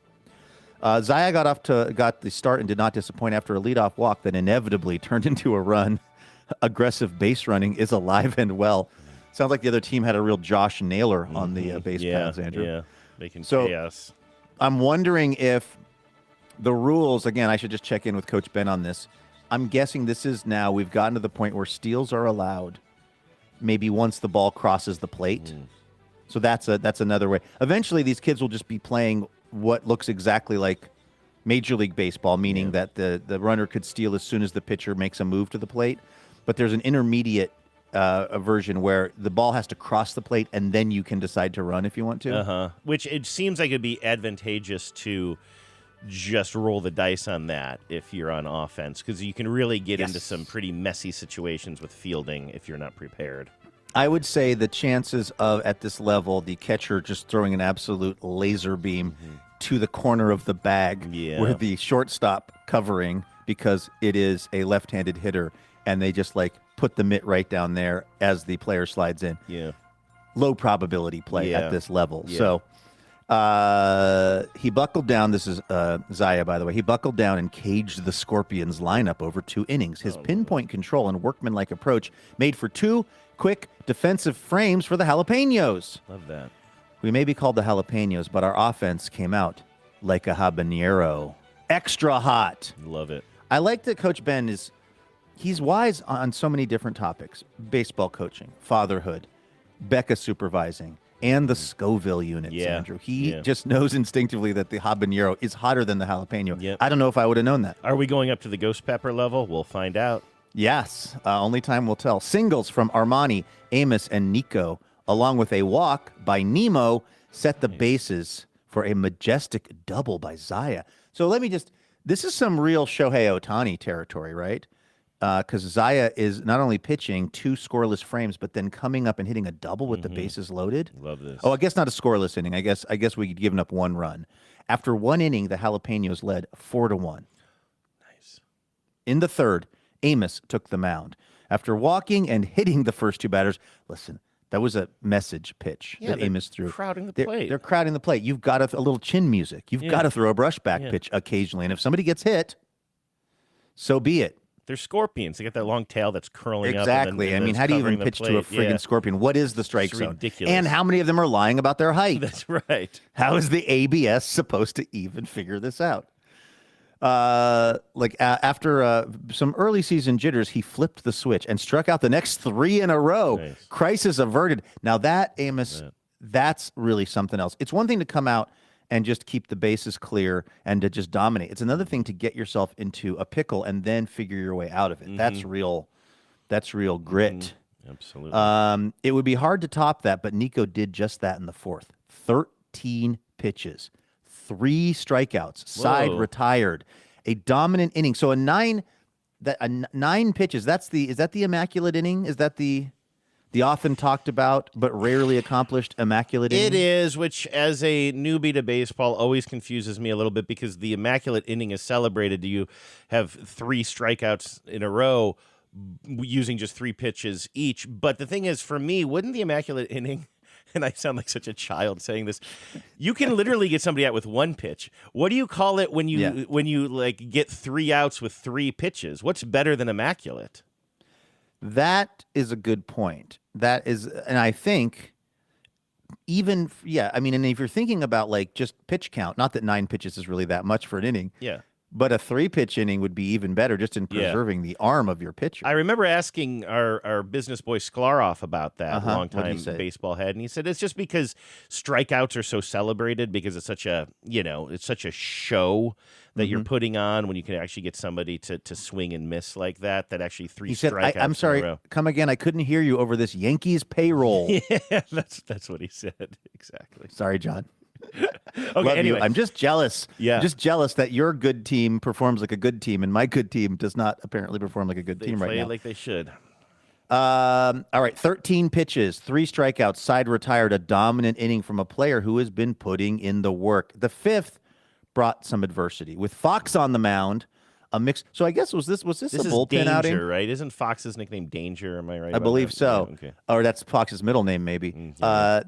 Zaya got the start and did not disappoint after a leadoff walk that inevitably turned into a run. Aggressive base running is alive and well. Sounds like the other team had a real Josh Naylor on the base paths, Andrew. Yeah, making chaos. I'm wondering if the rules, again, I should just check in with Coach Ben on this. I'm guessing this is now, we've gotten to the point where steals are allowed maybe once the ball crosses the plate. So that's another way. Eventually, these kids will just be playing what looks exactly like Major League Baseball, meaning that the runner could steal as soon as the pitcher makes a move to the plate. But there's an intermediate version where the ball has to cross the plate, and then you can decide to run if you want to. Which it seems like it'd be advantageous to just roll the dice on that if you're on offense, because you can really get into some pretty messy situations with fielding if you're not prepared. I would say the chances of, at this level, the catcher just throwing an absolute laser beam to the corner of the bag with the shortstop covering because it is a left-handed hitter, and they just put the mitt right down there as the player slides in. Low probability play at this level. So he buckled down. This is Zaya, by the way. He buckled down and caged the Scorpions lineup over 2 innings. His pinpoint control and workmanlike approach made for 2 quick defensive frames for the Jalapenos. Love that. We may be called the Jalapenos, but our offense came out like a habanero. Extra hot. Love it. I like that Coach Ben he's wise on so many different topics. Baseball coaching, fatherhood, Becca supervising, and the Scoville units, Andrew. He just knows instinctively that the habanero is hotter than the jalapeno. I don't know if I would have known that. Are we going up to the ghost pepper level? We'll find out. Yes, only time will tell. Singles from Armani, Amos, and Nico, along with a walk by Nemo, set the bases for a majestic double by Zaya. So this is some real Shohei Ohtani territory, right? Because Zaya is not only pitching 2 scoreless frames, but then coming up and hitting a double with the bases loaded. Love this. Oh, I guess not a scoreless inning. I guess we could given up 1 run. After 1 inning, the Jalapenos led 4-1. Nice. In the third, Amos took the mound. After walking and hitting the first 2 batters, listen, that was a message pitch that Amos threw. Crowding the plate. They're crowding the plate. You've got a little chin music. You've got to throw a brushback pitch occasionally. And if somebody gets hit, so be it. They're scorpions. They got that long tail that's curling up. Exactly. I mean, how do you even pitch to a friggin' scorpion? What is the strike zone? Ridiculous. And how many of them are lying about their height? That's right. How is the ABS supposed to even figure this out? After some early season jitters, he flipped the switch and struck out the next 3 in a row. Nice. Crisis averted. Now that, Amos, that's really something else. It's one thing to come out and just keep the bases clear and to just dominate. It's another thing to get yourself into a pickle and then figure your way out of it. That's real grit. Absolutely. It would be hard to top that, but Nico did just that in the 4th. 13 pitches, 3 strikeouts, side retired, a dominant inning. So 9 pitches. Is that the immaculate inning? Is that the the often talked about but rarely accomplished immaculate inning? It is, which as a newbie to baseball always confuses me a little bit because the immaculate inning is celebrated. Do you have 3 strikeouts in a row using just 3 pitches each? But the thing is, for me, wouldn't the immaculate inning, and I sound like such a child saying this, you can literally get somebody out with 1 pitch. What do you call it when you like get 3 outs with 3 pitches? What's better than immaculate? That is a good point. That is, and I think even, I mean, and if you're thinking about like just pitch count, not that 9 pitches is really that much for an inning. Yeah. But a 3-pitch inning would be even better just in preserving the arm of your pitcher. I remember asking our business boy Sklarov about that, long-time baseball head, and he said it's just because strikeouts are so celebrated because it's such a, it's such a show that you're putting on when you can actually get somebody to swing and miss like that, that actually 3 he said, strikeouts I'm sorry, in a row. come again, I couldn't hear you over this Yankees payroll. Yeah, that's what he said, exactly. Sorry, John. Okay, Love anyway. you. I'm just jealous. Yeah. I'm just jealous that your good team performs like a good team, and my good team does not apparently perform like a good team right now. They play like they should. All right, 13 pitches, 3 strikeouts, side retired, a dominant inning from a player who has been putting in the work. The 5th brought some adversity. With Fox on the mound, a mix. So I guess was this a bullpen Danger, outing? Right? Isn't Fox's nickname Danger? Am I right? I believe that? so. Yeah, okay. Or that's Fox's middle name, maybe.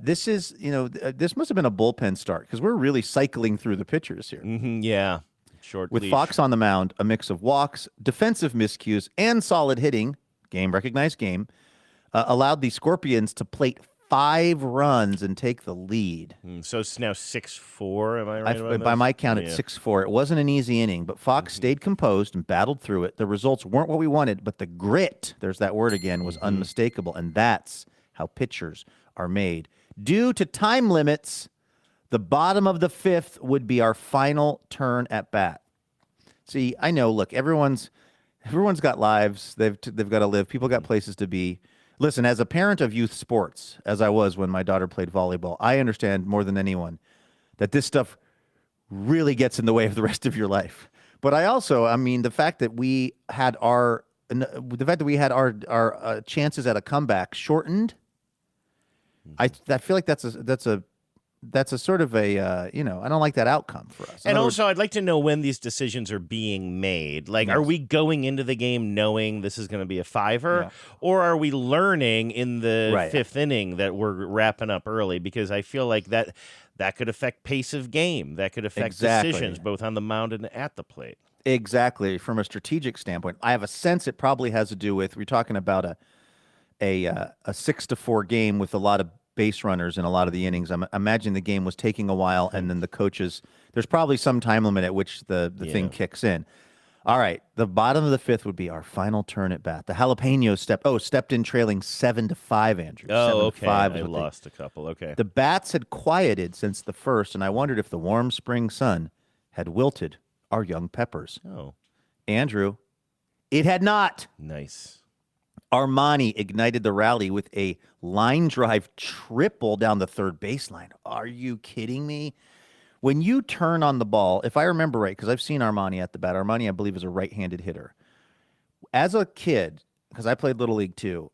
This is, this must have been a bullpen start because we're really cycling through the pitchers here. Yeah. Short With leash. Fox on the mound, a mix of walks, defensive miscues, and solid hitting, recognized game, allowed the Scorpions to plate 5 runs and take the lead. So it's now 6-4, am I right about By this? my count, it's 6-4. It wasn't an easy inning, but Fox stayed composed and battled through it. The results weren't what we wanted, but the grit, there's that word again, was unmistakable, and that's how pitchers are made. Due to time limits, the bottom of the 5th would be our final turn at bat. See, I know, look, everyone's got lives. They've got to live. People got places to be. Listen, as a parent of youth sports, as I was when my daughter played volleyball, I understand more than anyone that this stuff really gets in the way of the rest of your life. But I also, the fact that we had our chances at a comeback shortened, I feel like that's a sort of a, I don't like that outcome for us. And also, I'd like to know when these decisions are being made. Like, are we going into the game knowing this is going to be a 5-er? Or are we learning in the 5th inning that we're wrapping up early? Because I feel like that could affect pace of game. That could affect decisions, both on the mound and at the plate. Exactly. From a strategic standpoint, I have a sense it probably has to do with, we're talking about a 6-4 game with a lot of base runners in a lot of the innings. I'm imagining the game was taking a while, and then the coaches, there's probably some time limit at which the thing kicks in. All right, the bottom of the 5th would be our final turn at bat. The Jalapenos stepped in trailing 7-5, Andrew. Oh, 7-5 okay. I lost a couple. Okay. The bats had quieted since the 1st, and I wondered if the warm spring sun had wilted our young peppers. Oh. Andrew, it had not. Nice. Armani ignited the rally with a line drive triple down the third baseline. Are you kidding me? When you turn on the ball, if I remember right, because I've seen Armani at the bat. Armani, I believe, is a right-handed hitter. As a kid, because I played Little League too,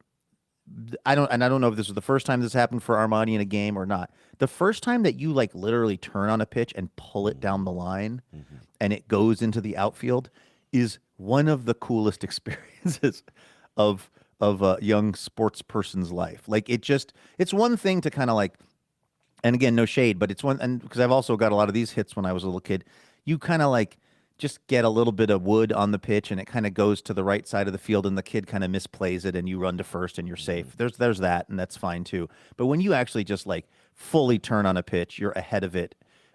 I don't know if this was the first time this happened for Armani in a game or not. The first time that you like literally turn on a pitch and pull it down the line and it goes into the outfield is one of the coolest experiences of a young sports person's life. Like it's one thing to kind of like, and again, no shade, but it's one, and because I've also got a lot of these hits when I was a little kid, you kind of like just get a little bit of wood on the pitch and it kind of goes to the right side of the field and the kid kind of misplays it and you run to first and you're safe. There's that, and that's fine too. But when you actually just like fully turn on a pitch, you're ahead of it,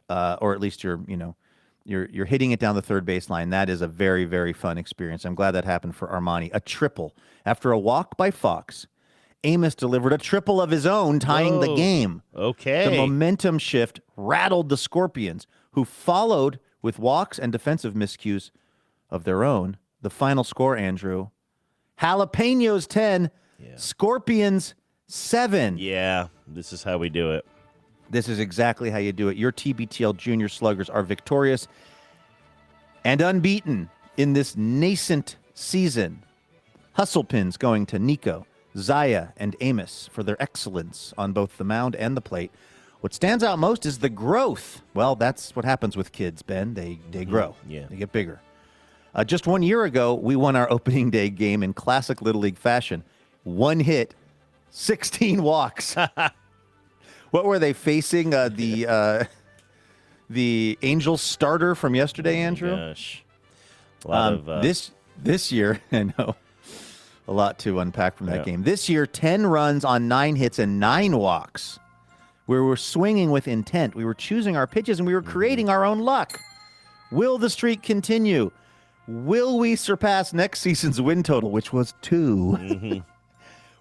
or at least you're hitting it down the third baseline. That is a very, very fun experience. I'm glad that happened for Armani. A triple. After a walk by Fox, Amos delivered a triple of his own, tying the game. Okay. The momentum shift rattled the Scorpions, who followed with walks and defensive miscues of their own. The final score, Andrew, Jalapenos 10, Scorpions 7. Yeah, this is how we do it. This is exactly how you do it. Your TBTL Junior Sluggers are victorious and unbeaten in this nascent season. Hustle pins going to Nico, Zaya, and Amos for their excellence on both the mound and the plate. What stands out most is the growth. Well, that's what happens with kids, Ben. They grow. Yeah. They get bigger. Just 1 year ago, we won our opening day game in classic Little League fashion. 1 hit, 16 walks. What were they facing? The Angels starter from yesterday, Andrew? Gosh. A lot of... This year, I know, a lot to unpack from that game. This year, 10 runs on 9 hits and 9 walks. We were swinging with intent. We were choosing our pitches, and we were creating our own luck. Will the streak continue? Will we surpass next season's win total, which was 2?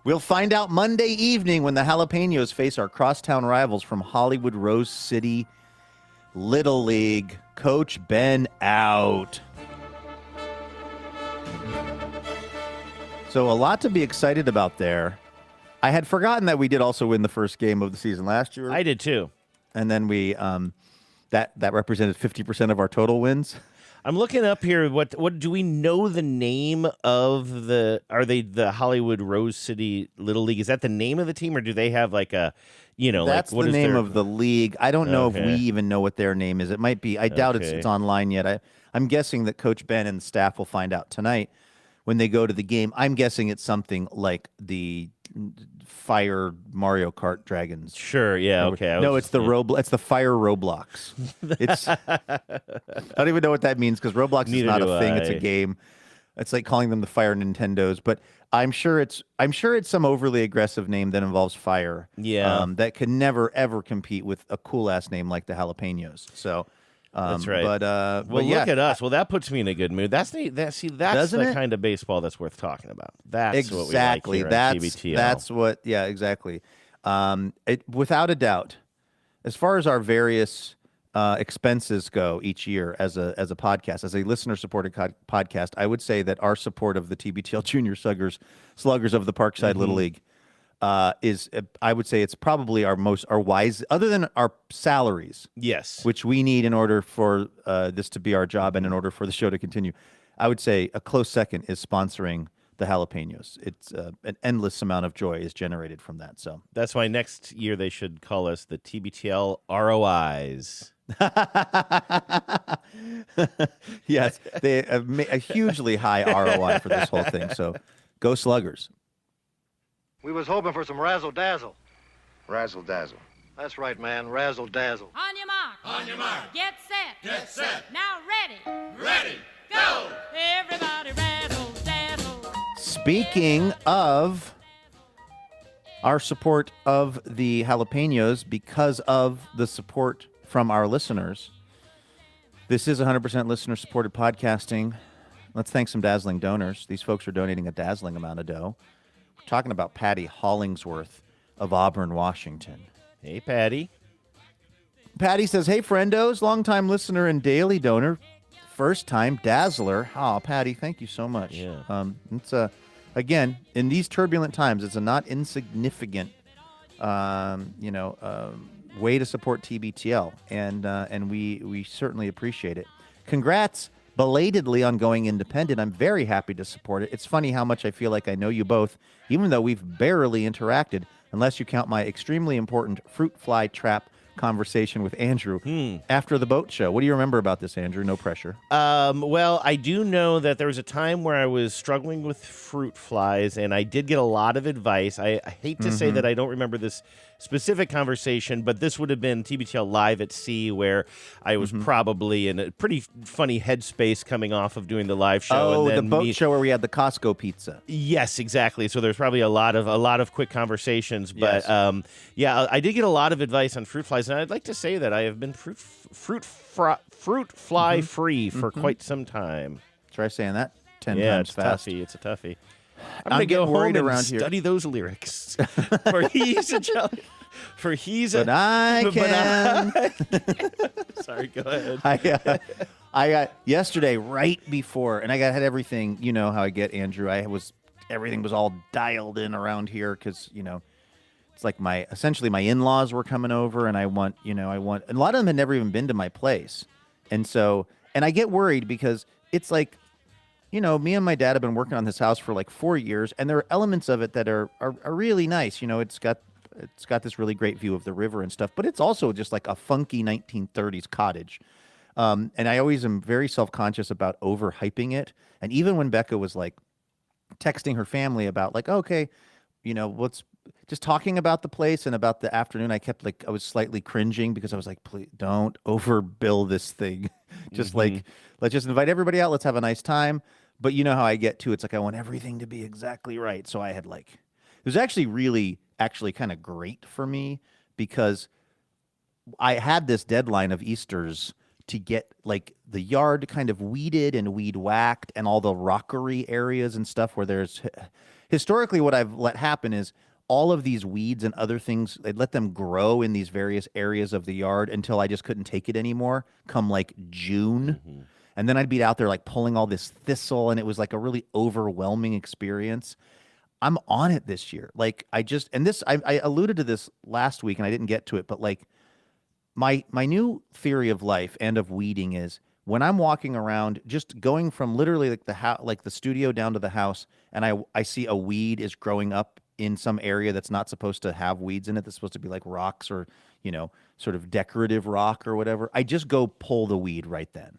We'll find out Monday evening when the Jalapenos face our crosstown rivals from Hollywood Rose City Little League. Coach Ben out. So a lot to be excited about there. I had forgotten that we did also win the first game of the season last year. I did too. And then we that represented 50% of our total wins. I'm looking up here. What do we know the name of are they the Hollywood Rose City Little League? Is that the name of the team, or do they have like a, That's like, what the is name of the league. I don't know if we even know what their name is. It might be. I doubt it's online yet. I'm guessing that Coach Ben and staff will find out tonight when they go to the game. I'm guessing it's something like the Fire Mario Kart Dragons. Sure, yeah, okay. It's the Fire Roblox. It's I don't even know what that means because Roblox is not a thing. It's a game. It's like calling them the Fire Nintendos, but I'm sure it's some overly aggressive name that involves fire. Yeah. That could never ever compete with a cool ass name like the Jalapenos. So that's right. But look at us. Well, that puts me in a good mood. That's the kind of baseball that's worth talking about. That's exactly what we like here on TBTL. That's what. Yeah, exactly. Without a doubt, as far as our various expenses go each year as a podcast, as a listener-supported podcast, I would say that our support of the TBTL Junior Sluggers of the Parkside Little League is, I would say, it's probably our wise, other than our salaries. Yes. Which we need in order for this to be our job and in order for the show to continue. I would say a close second is sponsoring the Jalapenos. It's an endless amount of joy is generated from that. So that's why next year they should call us the TBTL ROIs. Yes, they a hugely high ROI for this whole thing. So go Sluggers. We was hoping for some razzle-dazzle. Razzle-dazzle. That's right, man. Razzle-dazzle. On your mark. On your mark. Get set. Get set. Now ready. Ready. Go. Everybody razzle-dazzle. Speaking of our support of the Jalapenos, because of the support from our listeners, this is 100% listener-supported podcasting. Let's thank some dazzling donors. These folks are donating a dazzling amount of dough. We're talking about Patty Hollingsworth of Auburn, Washington. Hey, Patty. Patty says, hey, friendos, longtime listener and daily donor, first-time dazzler. Oh, Patty, thank you so much. Yeah. It's again, in these turbulent times, it's a not insignificant, way to support TBTL, and we certainly appreciate it. Congrats belatedly on going independent. I'm very happy to support it. It's funny how much I feel like I know you both, even though we've barely interacted, unless you count my extremely important fruit fly trap conversation with Andrew after the boat show. What do you remember about this, Andrew? No pressure. Well, I do know that there was a time where I was struggling with fruit flies, and I did get a lot of advice. I hate to say that I don't remember this specific conversation, but this would have been TBTL Live at Sea, where I was probably in a pretty funny headspace coming off of doing the live show. Oh, and then the boat show where we had the Costco pizza. Yes, exactly. So there's probably a lot of quick conversations, but I did get a lot of advice on fruit flies, and I'd like to say that I have been fruit fly free for quite some time. Try saying that 10 times fast. It's a toughie. I'm going to go home and study those lyrics. For he's a jelly. For he's a... But I can. Sorry, go ahead. I got yesterday right before, and had everything, you know how I get, Andrew. Everything was all dialed in around here because, it's like essentially my in-laws were coming over, and and a lot of them had never even been to my place. And I get worried because it's like, me and my dad have been working on this house for like 4 years, and there are elements of it that are really nice. It's got this really great view of the river and stuff, but it's also just like a funky 1930s cottage. And I always am very self-conscious about overhyping it. And even when Becca was like texting her family about like, okay, what's just talking about the place and about the afternoon, I was slightly cringing because I was like, please don't overbill this thing. Just like, let's just invite everybody out. Let's have a nice time. But you know how I get to, it's like, I want everything to be exactly right. So I had it was actually kind of great for me because I had this deadline of Easter's to get like the yard kind of weeded and weed whacked and all the rockery areas and stuff where there's historically what I've let happen is all of these weeds and other things, I'd let them grow in these various areas of the yard until I just couldn't take it anymore come like June. And then I'd be out there like pulling all this thistle, and it was like a really overwhelming experience. I'm on it this year. Like I alluded to this last week and I didn't get to it, but like my new theory of life and of weeding is when I'm walking around, just going from literally like the studio down to the house, and I see a weed is growing up in some area that's not supposed to have weeds in it. That's supposed to be like rocks or, sort of decorative rock or whatever. I just go pull the weed right then.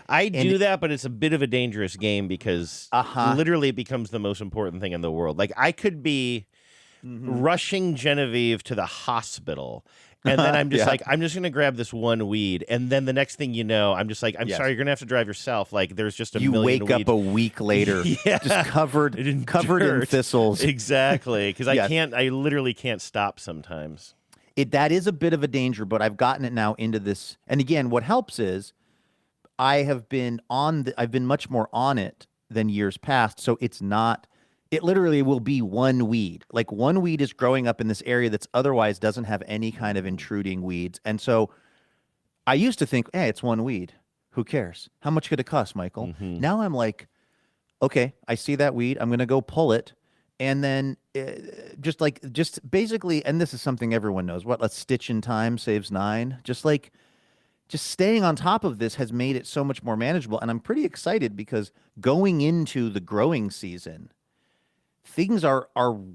I do that, but it's a bit of a dangerous game because literally it becomes the most important thing in the world. Like I could be rushing Genevieve to the hospital, and then I'm just like, I'm just going to grab this one weed. And then the next thing you know, I'm just like, I'm sorry, you're going to have to drive yourself. Like there's just a million wake up a week later, just covered in thistles. Exactly. Because I literally can't stop sometimes. That is a bit of a danger, but I've gotten it now into this. And again, what helps is I've been much more on it than years past. So it literally will be one weed. Like one weed is growing up in this area that's otherwise doesn't have any kind of intruding weeds. And so I used to think, hey, it's one weed. Who cares? How much could it cost, Michael? Now I'm like, okay, I see that weed. I'm going to go pull it. And then just basically, and this is something everyone knows, a stitch in time saves 9. Just staying on top of this has made it so much more manageable. And I'm pretty excited because going into the growing season, things are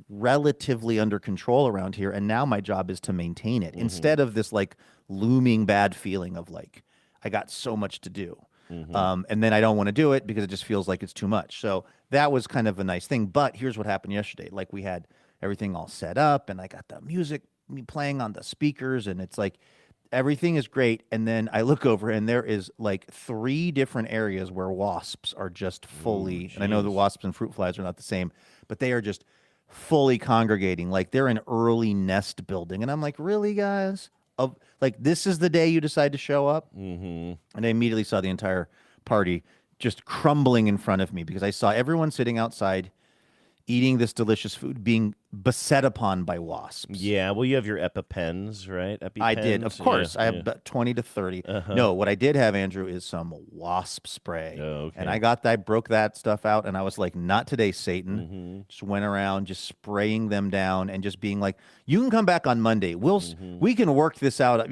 relatively under control around here. And now my job is to maintain it instead of this like looming bad feeling of like, I got so much to do. And then I don't want to do it because it just feels like it's too much. So that was kind of a nice thing. But here's what happened yesterday. Like we had everything all set up and I got the music playing on the speakers and it's like everything is great. And then I look over and there is like 3 different areas where wasps are just fully, and I know the wasps and fruit flies are not the same, but they are just fully congregating. Like they're an early nest building. And I'm like, really, guys? Like this is the day you decide to show up? And I immediately saw the entire party just crumbling in front of me because I saw everyone sitting outside eating this delicious food being beset upon by wasps. Yeah, well, you have your EpiPens, right? I did, of course. I have about 20 to 30. No, what I did have, Andrew, is some wasp spray. And I broke that stuff out, and I was like, not today, Satan. Just went around just spraying them down and just being like, you can come back on Monday. We can work this out,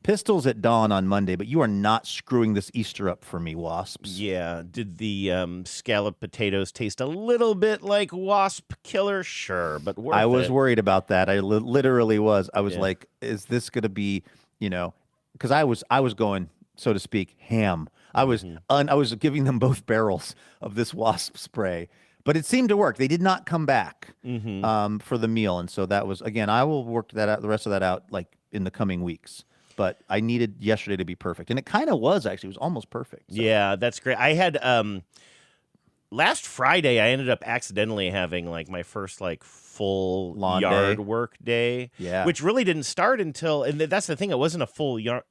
pistols at dawn on Monday, but you are not screwing this Easter up for me, wasps. Yeah. Did the scalloped potatoes taste a little bit like wasp killer? Sure, but I was worried about that. I literally was. I was like, is this going to be, because I was going, so to speak, ham. I was giving them both barrels of this wasp spray. But it seemed to work. They did not come back for the meal. And so that was, again, I will work the rest of that out like in the coming weeks. But I needed yesterday to be perfect. And it kind of was, actually. It was almost perfect. So. Yeah, that's great. I had, last Friday, I ended up accidentally having, like, my first, like, full lawn yard day. Work day. Yeah. Which really didn't start until, and that's the thing, it wasn't a full yard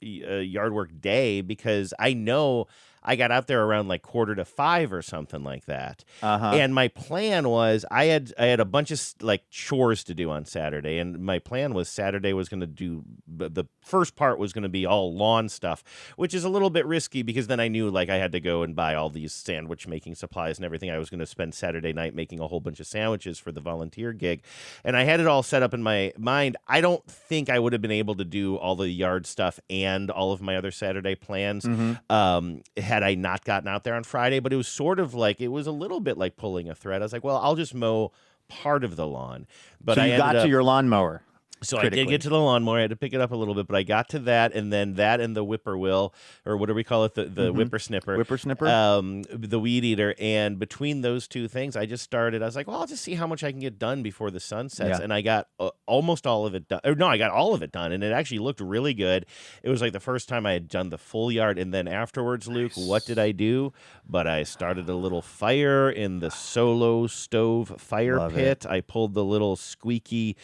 work day because I know I got out there around like 4:45 or something like that. And my plan was I had a bunch of like chores to do on Saturday, and my plan was Saturday was going to do the first part was going to be all lawn stuff, which is a little bit risky because then I knew like I had to go and buy all these sandwich making supplies and everything. I was going to spend Saturday night making a whole bunch of sandwiches for the volunteer gig, and I had it all set up in my mind. I don't think I would have been able to do all the yard stuff and all of my other Saturday plans. had I not gotten out there on Friday, but it was sort of like, it was a little bit like pulling a thread. I was like, well, I'll just mow part of the lawn. But So I you got to your lawnmower. So I did get to the lawnmower. I had to pick it up a little bit, but I got to that, and then that and the whippoorwill, or what do we call it, the whippersnipper. Whippersnipper? The weed eater. And between those two things, I just started. I was like, well, I'll just see how much I can get done before the sun sets. Yeah. And I got almost all of it done. Or no, I got all of it done, and it actually looked really good. It was like the first time I had done the full yard. And then afterwards, Luke, what did I do? But I started a little fire in the solo stove fire pit. I pulled the little squeaky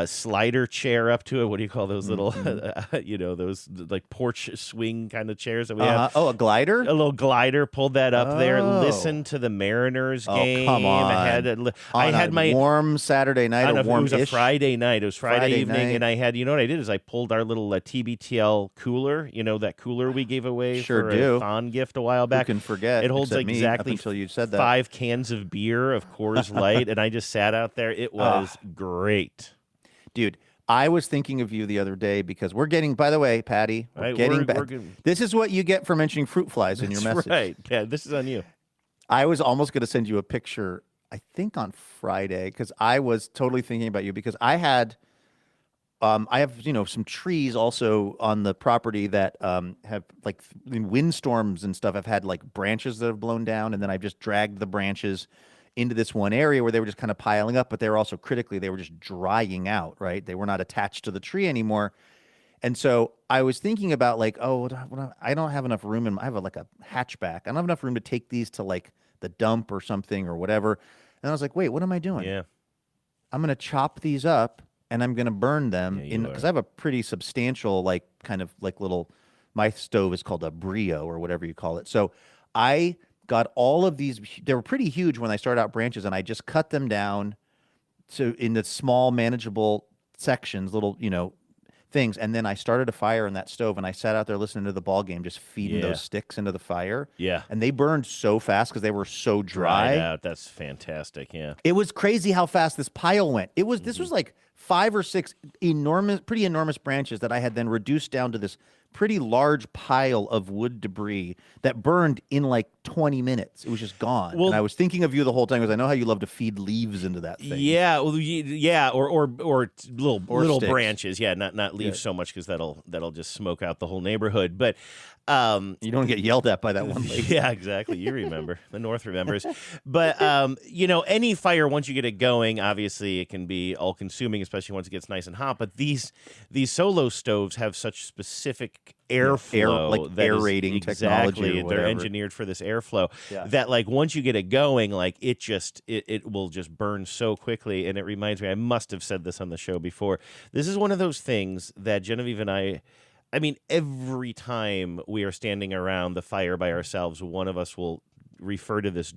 slider chair up to it. What do you call those little, those like porch swing kind of chairs that we have? Oh, a glider? A little glider. Pulled that up there. Listened to the Mariners game. Oh, come on. I had my warm Saturday night. It was a Friday night. It was Friday evening, night. and I had. You know what I did is I pulled our little TBTL cooler. You know that cooler we gave away for a Thon gift a while back. Who can forget? It holds exactly until you said that. 5 cans of beer of Coors Light, and I just sat out there. It was great, dude. I was thinking of you the other day because we're getting, by the way, Patty, we're getting back. This is what you get for mentioning fruit flies in your message. Right. Yeah, this is on you. I was almost going to send you a picture, I think on Friday, because I was totally thinking about you because I have, some trees also on the property that have like windstorms and stuff. I've had like branches that have blown down, and then I've just dragged the branches into this one area where they were just kind of piling up, but they were also they were just drying out, right? They were not attached to the tree anymore. And so I was thinking about like, I don't have enough room. I have a hatchback. I don't have enough room to take these to like the dump or something or whatever. And I was like, wait, what am I doing? Yeah. I'm going to chop these up and I'm going to burn them because I have a pretty substantial, my stove is called a brio or whatever you call it. So I got all of these. They were pretty huge when I started out branches, and I just cut them down into small, manageable sections, little, things. And then I started a fire in that stove, and I sat out there listening to the ball game, just feeding those sticks into the fire. Yeah. And they burned so fast because they were so dry. Dried out. That's fantastic. Yeah. It was crazy how fast this pile went. This was like 5 or 6 pretty enormous branches that I had then reduced down to this pretty large pile of wood debris that burned in like 20 minutes. It was just gone. And I was thinking of you the whole time because I know how you love to feed leaves into that thing. Yeah, or little sticks. Branches. Yeah, not leaves so much because that'll just smoke out the whole neighborhood. But you don't get yelled at by that one lady. Yeah, exactly. You remember. The North remembers. But any fire, once you get it going, obviously it can be all consuming, especially once it gets nice and hot. But these solo stoves have such specific airflow, aerating technology. They're engineered for this airflow that like once you get it going, like it will just burn so quickly. And it reminds me, I must have said this on the show before. This is one of those things that Genevieve and I mean, every time we are standing around the fire by ourselves, one of us will refer to this,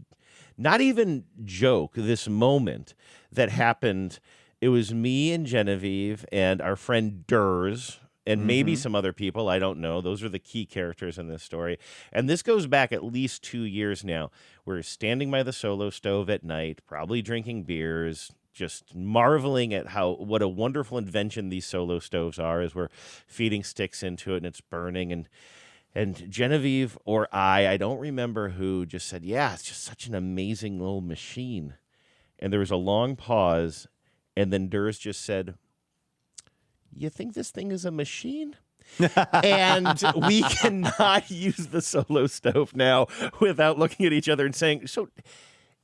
not even joke, this moment that happened. It was me and Genevieve and our friend Durs, and maybe some other people, I don't know. Those are the key characters in this story. And this goes back at least 2 years now. We're standing by the solo stove at night, probably drinking beers, just marveling at what a wonderful invention these solo stoves are as we're feeding sticks into it and it's burning. And Genevieve or I don't remember who, just said, yeah, it's just such an amazing little machine. And there was a long pause, and then Durs just said, you think this thing is a machine? And we cannot use the solo stove now without looking at each other and saying, so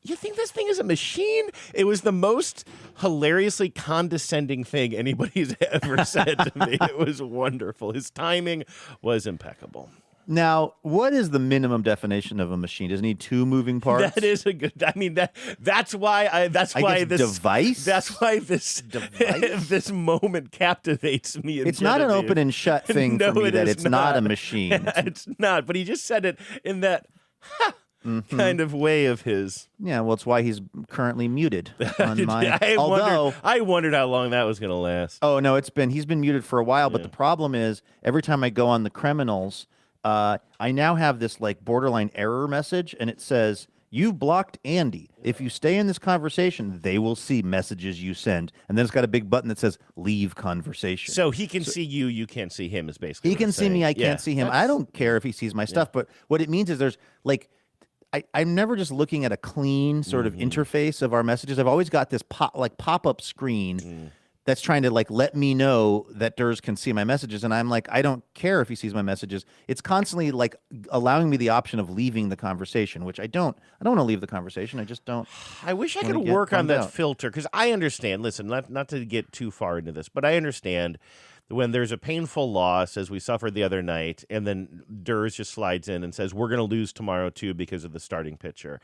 you think this thing is a machine? It was the most hilariously condescending thing anybody's ever said to me. It was wonderful. His timing was impeccable. Now, what is the minimum definition of a machine? Does it need 2 moving parts? That is a good. I mean that's why this device. That's why this moment captivates me. It's not an open and shut thing for me that it's not a machine. It's not. But he just said it in that kind of way of his. Yeah, well, it's why he's currently muted on my. I wondered how long that was going to last. Oh no, he's been muted for a while. But the problem is, every time I go on the criminals. I now have this like borderline error message, and it says You've blocked Andy. If you stay in this conversation, they will see messages you send. And then it's got a big button that says leave conversation. So he can see you, you can't see him is basically He what can it's see me, saying. I can't see him. I don't care if he sees my stuff, but what it means is there's like, I'm never just looking at a clean sort of interface of our messages. I've always got this pop-up screen that's trying to like let me know that Durs can see my messages, and I'm like, I don't care if he sees my messages. It's constantly like allowing me the option of leaving the conversation, which I don't want to leave the conversation. I just don't. I wish I could work on that filter, because I understand. Listen, not to get too far into this, but I understand when there's a painful loss, as we suffered the other night, and then Durs just slides in and says, we're going to lose tomorrow too because of the starting pitcher.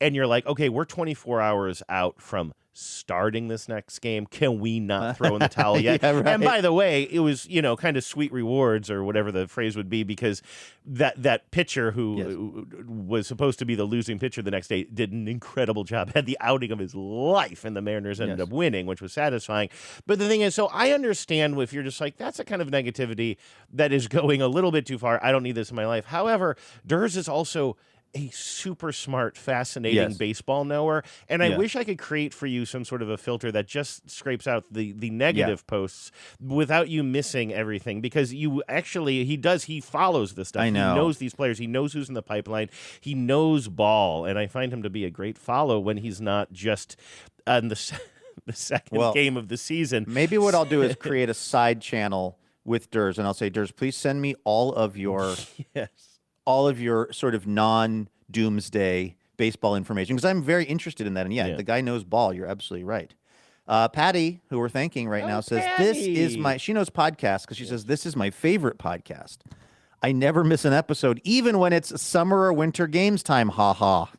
And you're like, okay, we're 24 hours out from starting this next game. Can we not throw in the towel yet? Yeah, right. And by the way, it was, kind of sweet rewards or whatever the phrase would be, because that pitcher who was supposed to be the losing pitcher the next day did an incredible job, had the outing of his life, and the Mariners ended up winning, which was satisfying. But the thing is, so I understand if you're just like, that's a kind of negativity that is going a little bit too far. I don't need this in my life. However, Durs is also a super smart, fascinating baseball knower, and I wish I could create for you some sort of a filter that just scrapes out the negative posts without you missing everything, because you actually, he follows this stuff. I know. He knows these players. He knows who's in the pipeline. He knows ball, and I find him to be a great follow when he's not just on the second game of the season. Maybe what I'll do is create a side channel with Durs, and I'll say, Durs, please send me all of your all of your sort of non-doomsday baseball information, because I'm very interested in that. And the guy knows ball. You're absolutely right. Patty, who we're thanking right now, says, this is she knows podcasts because she says, this is my favorite podcast. I never miss an episode, even when it's summer or winter games time. Ha ha.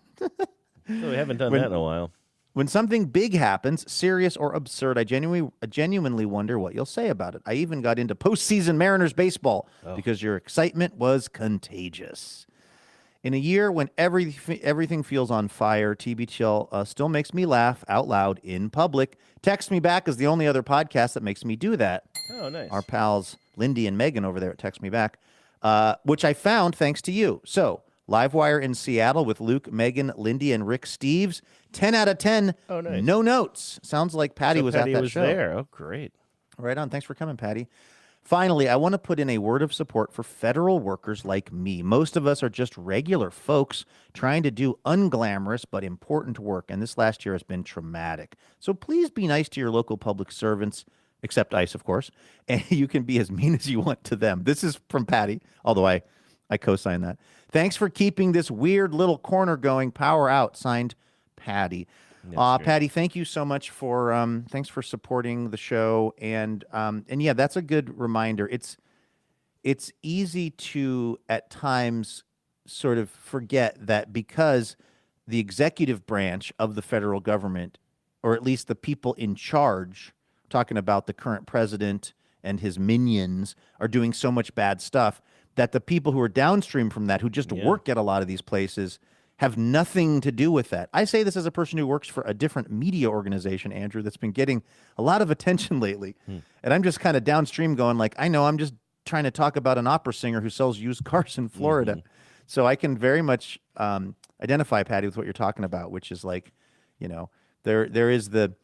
We haven't done that in a while. When something big happens, serious or absurd, I genuinely wonder what you'll say about it. I even got into postseason Mariners baseball because your excitement was contagious. In a year when everything feels on fire, TBTL still makes me laugh out loud in public. Text Me Back is the only other podcast that makes me do that. Oh, nice. Our pals Lindy and Megan over there at Text Me Back, which I found thanks to you. So, Livewire in Seattle with Luke, Megan, Lindy, and Rick Steves. 10 out of 10. Oh, nice. No notes. Sounds like Patty was at that show. There. Oh, great. Right on. Thanks for coming, Patty. Finally, I want to put in a word of support for federal workers like me. Most of us are just regular folks trying to do unglamorous but important work, and this last year has been traumatic. So please be nice to your local public servants, except ICE, of course, and you can be as mean as you want to them. This is from Patty, although I co-sign that. Thanks for keeping this weird little corner going. Power out. Signed, Patty. Patty, thank you so much for thanks for supporting the show, and yeah, that's a good reminder. It's easy to at times sort of forget that because the executive branch of the federal government, or at least the people in charge, talking about the current president and his minions, are doing so much bad stuff, that the people who are downstream from that, who just work at a lot of these places, have nothing to do with that. I say this as a person who works for a different media organization, Andrew, that's been getting a lot of attention lately. And I'm just kind of downstream going like, I know, I'm just trying to talk about an opera singer who sells used cars in Florida. So I can very much identify, Patty, with what you're talking about, which is like, there is the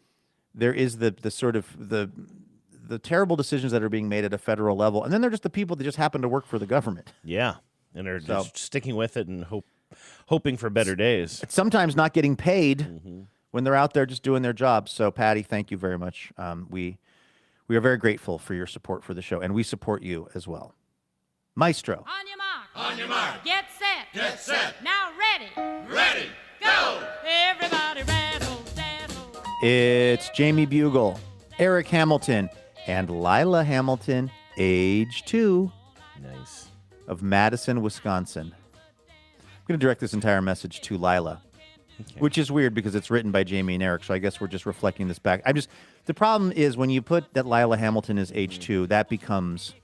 sort of the terrible decisions that are being made at a federal level, and then they're just the people that just happen to work for the government. Yeah, and they're just sticking with it and hoping for better days. It's sometimes not getting paid when they're out there just doing their job. So, Patty, thank you very much. We are very grateful for your support for the show, and we support you as well. Maestro. On your mark. On your mark. Get set. Get set. Now ready. Ready. Go. Everybody razzle dazzle. It's Jamie Bugle, Eric Hamilton, and Lila Hamilton, age 2. Nice. Of Madison, Wisconsin. I'm going to direct this entire message to Lila, which is weird because it's written by Jamie and Eric, so I guess we're just reflecting this back. The problem is when you put that Lila Hamilton is age 2, that becomes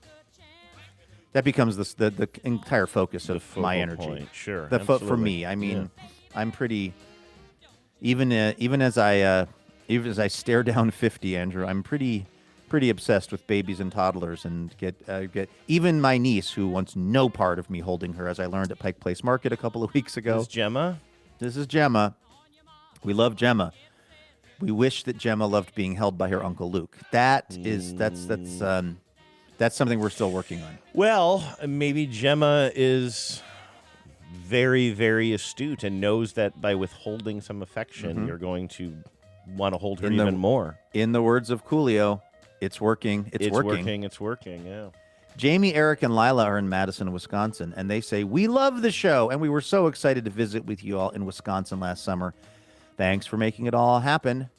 the entire focus of my energy. Point. Sure, for me. I mean, I'm pretty. Even as I stare down 50, Andrew, I'm pretty obsessed with babies and toddlers, and get even my niece, who wants no part of me holding her, as I learned at Pike Place Market a couple of weeks ago. Is Gemma? This is Gemma. We love Gemma. We wish that Gemma loved being held by her Uncle Luke. That's something we're still working on. Well, maybe Gemma is very, very astute and knows that by withholding some affection, you're going to want to hold her even more. In the words of Coolio, it's working. It's working. It's working, yeah. Jamie, Eric, and Lila are in Madison, Wisconsin, and they say, we love the show, and we were so excited to visit with you all in Wisconsin last summer. Thanks for making it all happen.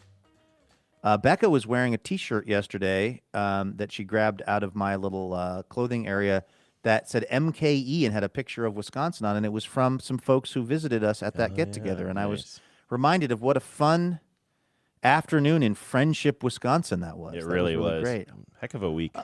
Becca was wearing a T-shirt yesterday that she grabbed out of my little clothing area that said MKE and had a picture of Wisconsin on it, and it was from some folks who visited us at that get-together, and I was reminded of what a fun afternoon in Friendship, Wisconsin that was. It really was. Great. Heck of a week.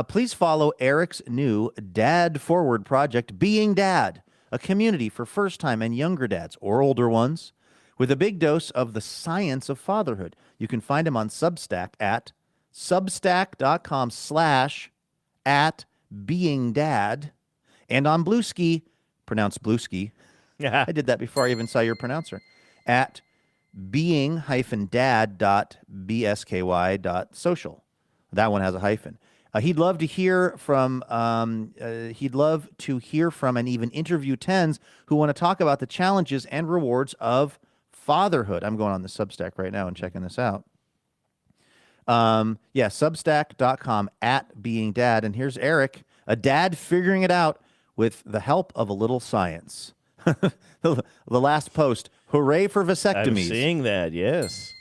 Please follow Eric's new Dad Forward project, Being Dad, a community for first-time and younger dads or older ones with a big dose of the science of fatherhood. You can find him on Substack at substack.com/@beingdad and on Bluesky, pronounced Bluesky. I did that before I even saw your pronouncer, at being-dad.bsky.social. That one has a hyphen. He'd love to hear from and even interview tens who want to talk about the challenges and rewards of fatherhood. I'm going on the Substack right now and checking this out. Substack.com/@beingdad. And here's Eric, a dad figuring it out with the help of a little science. The last post, hooray for vasectomies. I'm seeing that, yes.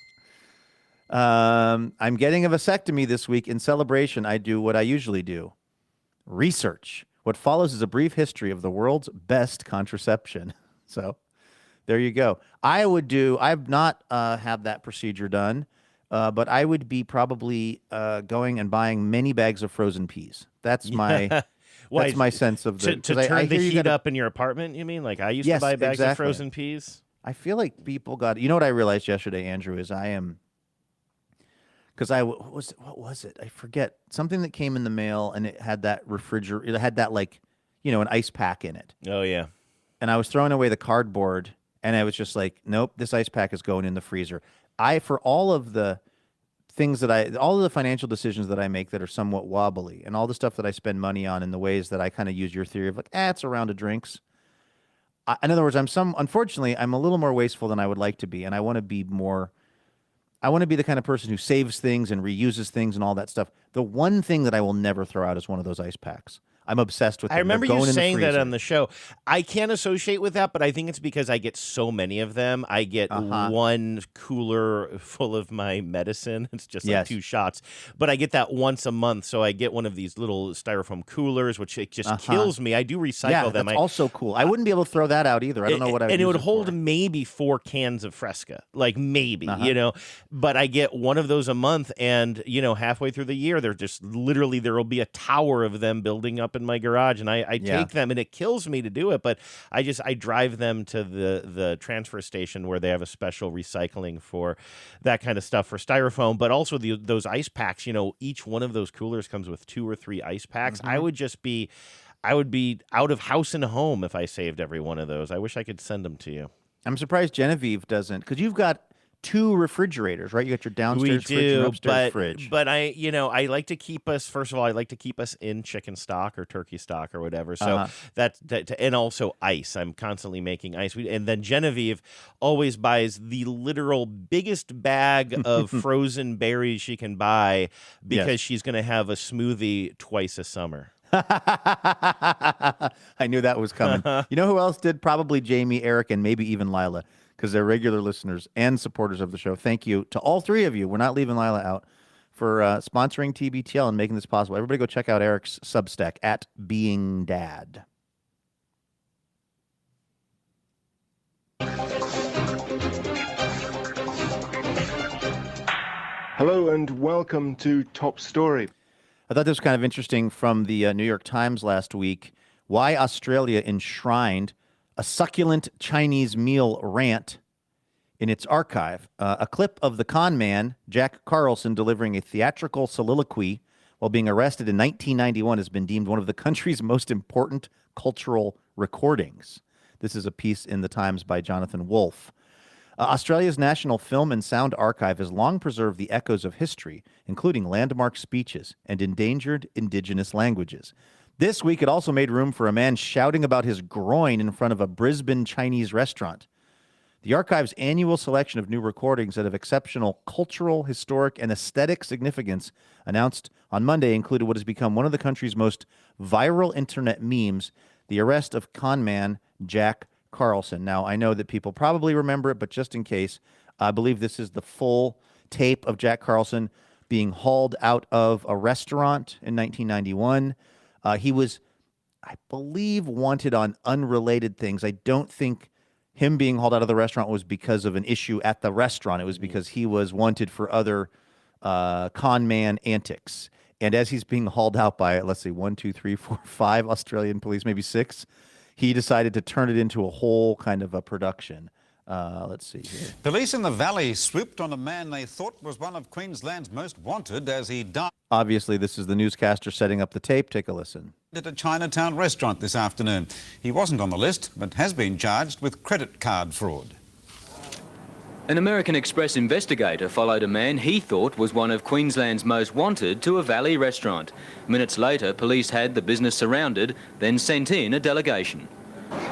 I'm getting a vasectomy this week. In celebration, I do what I usually do. Research. What follows is a brief history of the world's best contraception. So there you go. I've not had that procedure done, but I would be probably going and buying many bags of frozen peas. That's my that's my sense of the... To turn the heat up in your apartment, you mean? Like I used to buy bags of frozen peas? I feel like people got... You know what I realized yesterday, Andrew, is I am... Because what was it? I forget. Something that came in the mail and it had that refrigerator. It had that an ice pack in it. Oh, yeah. And I was throwing away the cardboard and I was just like, nope, this ice pack is going in the freezer. For all of the things all of the financial decisions that I make that are somewhat wobbly and all the stuff that I spend money on in the ways that I kind of use your theory of it's a round of drinks. In other words, unfortunately, I'm a little more wasteful than I would like to be. And I want to be the kind of person who saves things and reuses things and all that stuff. The one thing that I will never throw out is one of those ice packs. I'm obsessed with them. I remember you saying that on the show. I can't associate with that, but I think it's because I get so many of them. I get one cooler full of my medicine. It's just like 2 shots. But I get that once a month, so I get one of these little styrofoam coolers, which it just kills me. I do recycle them. That's also cool. I wouldn't be able to throw that out either. I don't know what I would use it would hold maybe 4 cans of Fresca. Like maybe, But I get one of those a month, and, halfway through the year, they're just literally, there will be a tower of them building up in my garage, and I take them, and it kills me to do it, but I drive them to the transfer station where they have a special recycling for that kind of stuff for styrofoam, but also those ice packs. Each one of those coolers comes with 2 or 3 ice packs. I would be out of house and home if I saved every one of those. I wish I could send them to you. I'm surprised Genevieve doesn't, because you've got 2 refrigerators, right? You got your downstairs fridge and upstairs fridge. But I like to keep us, first of all, I like to keep us in chicken stock or turkey stock or whatever. So that and also ice. I'm constantly making ice. And then Genevieve always buys the literal biggest bag of frozen berries she can buy because she's going to have a smoothie twice a summer. I knew that was coming. You know who else did? Probably Jamie, Eric, and maybe even Lila, because they're regular listeners and supporters of the show. Thank you to all 3 of you. We're not leaving Lila out for sponsoring TBTL and making this possible. Everybody go check out Eric's Substack at Being Dad. Hello and welcome to Top Story. I thought this was kind of interesting from the New York Times last week. Why Australia enshrined a succulent Chinese meal rant in its archive. A clip of the con man, Jack Carlson, delivering a theatrical soliloquy while being arrested in 1991 has been deemed one of the country's most important cultural recordings. This is a piece in the Times by Jonathan Wolfe. Australia's National Film and Sound Archive has long preserved the echoes of history, including landmark speeches and endangered Indigenous languages. This week, it also made room for a man shouting about his groin in front of a Brisbane Chinese restaurant. The archive's annual selection of new recordings that have exceptional cultural, historic, and aesthetic significance announced on Monday included what has become one of the country's most viral internet memes, the arrest of con man Jack Carlson. Now, I know that people probably remember it, but just in case, I believe this is the full tape of Jack Carlson being hauled out of a restaurant in 1991. He was, I believe, wanted on unrelated things. I don't think him being hauled out of the restaurant was because of an issue at the restaurant. It was because he was wanted for other con man antics. And as he's being hauled out by, let's see, 1, 2, 3, 4, 5 Australian police, maybe 6, he decided to turn it into a whole kind of a production. Let's see here. Police in the Valley swooped on a man they thought was one of Queensland's most wanted as he died Obviously, this is the newscaster setting up the tape. Take a listen. at a Chinatown restaurant this afternoon. He wasn't on the list, but has been charged with credit card fraud. An American Express investigator followed a man he thought was one of Queensland's most wanted to a Valley restaurant. Minutes later, police had the business surrounded, then sent in a delegation.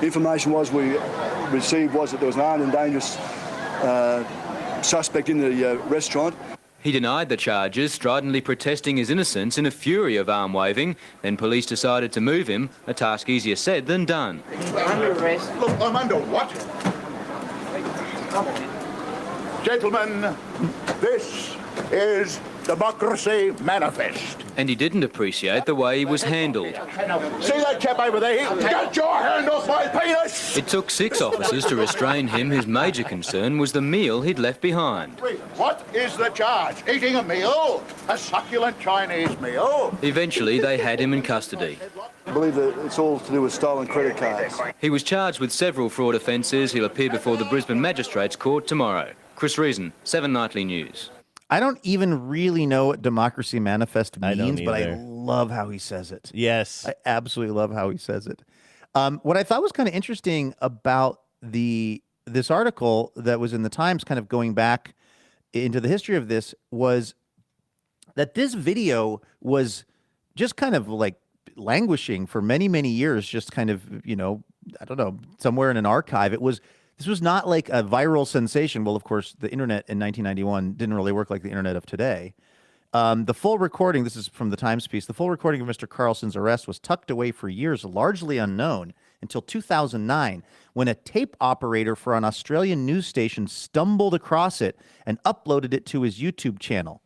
Information we received was that there was an armed and dangerous suspect in the restaurant. He denied the charges, stridently protesting his innocence in a fury of arm waving. Then police decided to move him, a task easier said than done. Under arrest. Look, I'm under what? Gentlemen, this is Democracy Manifest. And he didn't appreciate the way he was handled. See that chap over there? Get your hand off my penis! It took 6 officers to restrain him, whose major concern was the meal he'd left behind. What is the charge? Eating a meal? A succulent Chinese meal? Eventually, they had him in custody. I believe that it's all to do with stolen credit cards. He was charged with several fraud offences. He'll appear before the Brisbane Magistrates Court tomorrow. Chris Reason, 7 Nightly News. I don't even really know what Democracy Manifest means, but I love how he says it. Yes. I absolutely love how he says it. What I thought was kind of interesting about this article that was in the Times, kind of going back into the history of this, was that this video was just kind of like languishing for many, many years, just kind of, I don't know, somewhere in an archive. This was not like a viral sensation. Well, of course, the internet in 1991 didn't really work like the internet of today. The full recording, this is from the Times piece, the full recording of Mr. Carlson's arrest was tucked away for years, largely unknown, until 2009, when a tape operator for an Australian news station stumbled across it and uploaded it to his YouTube channel.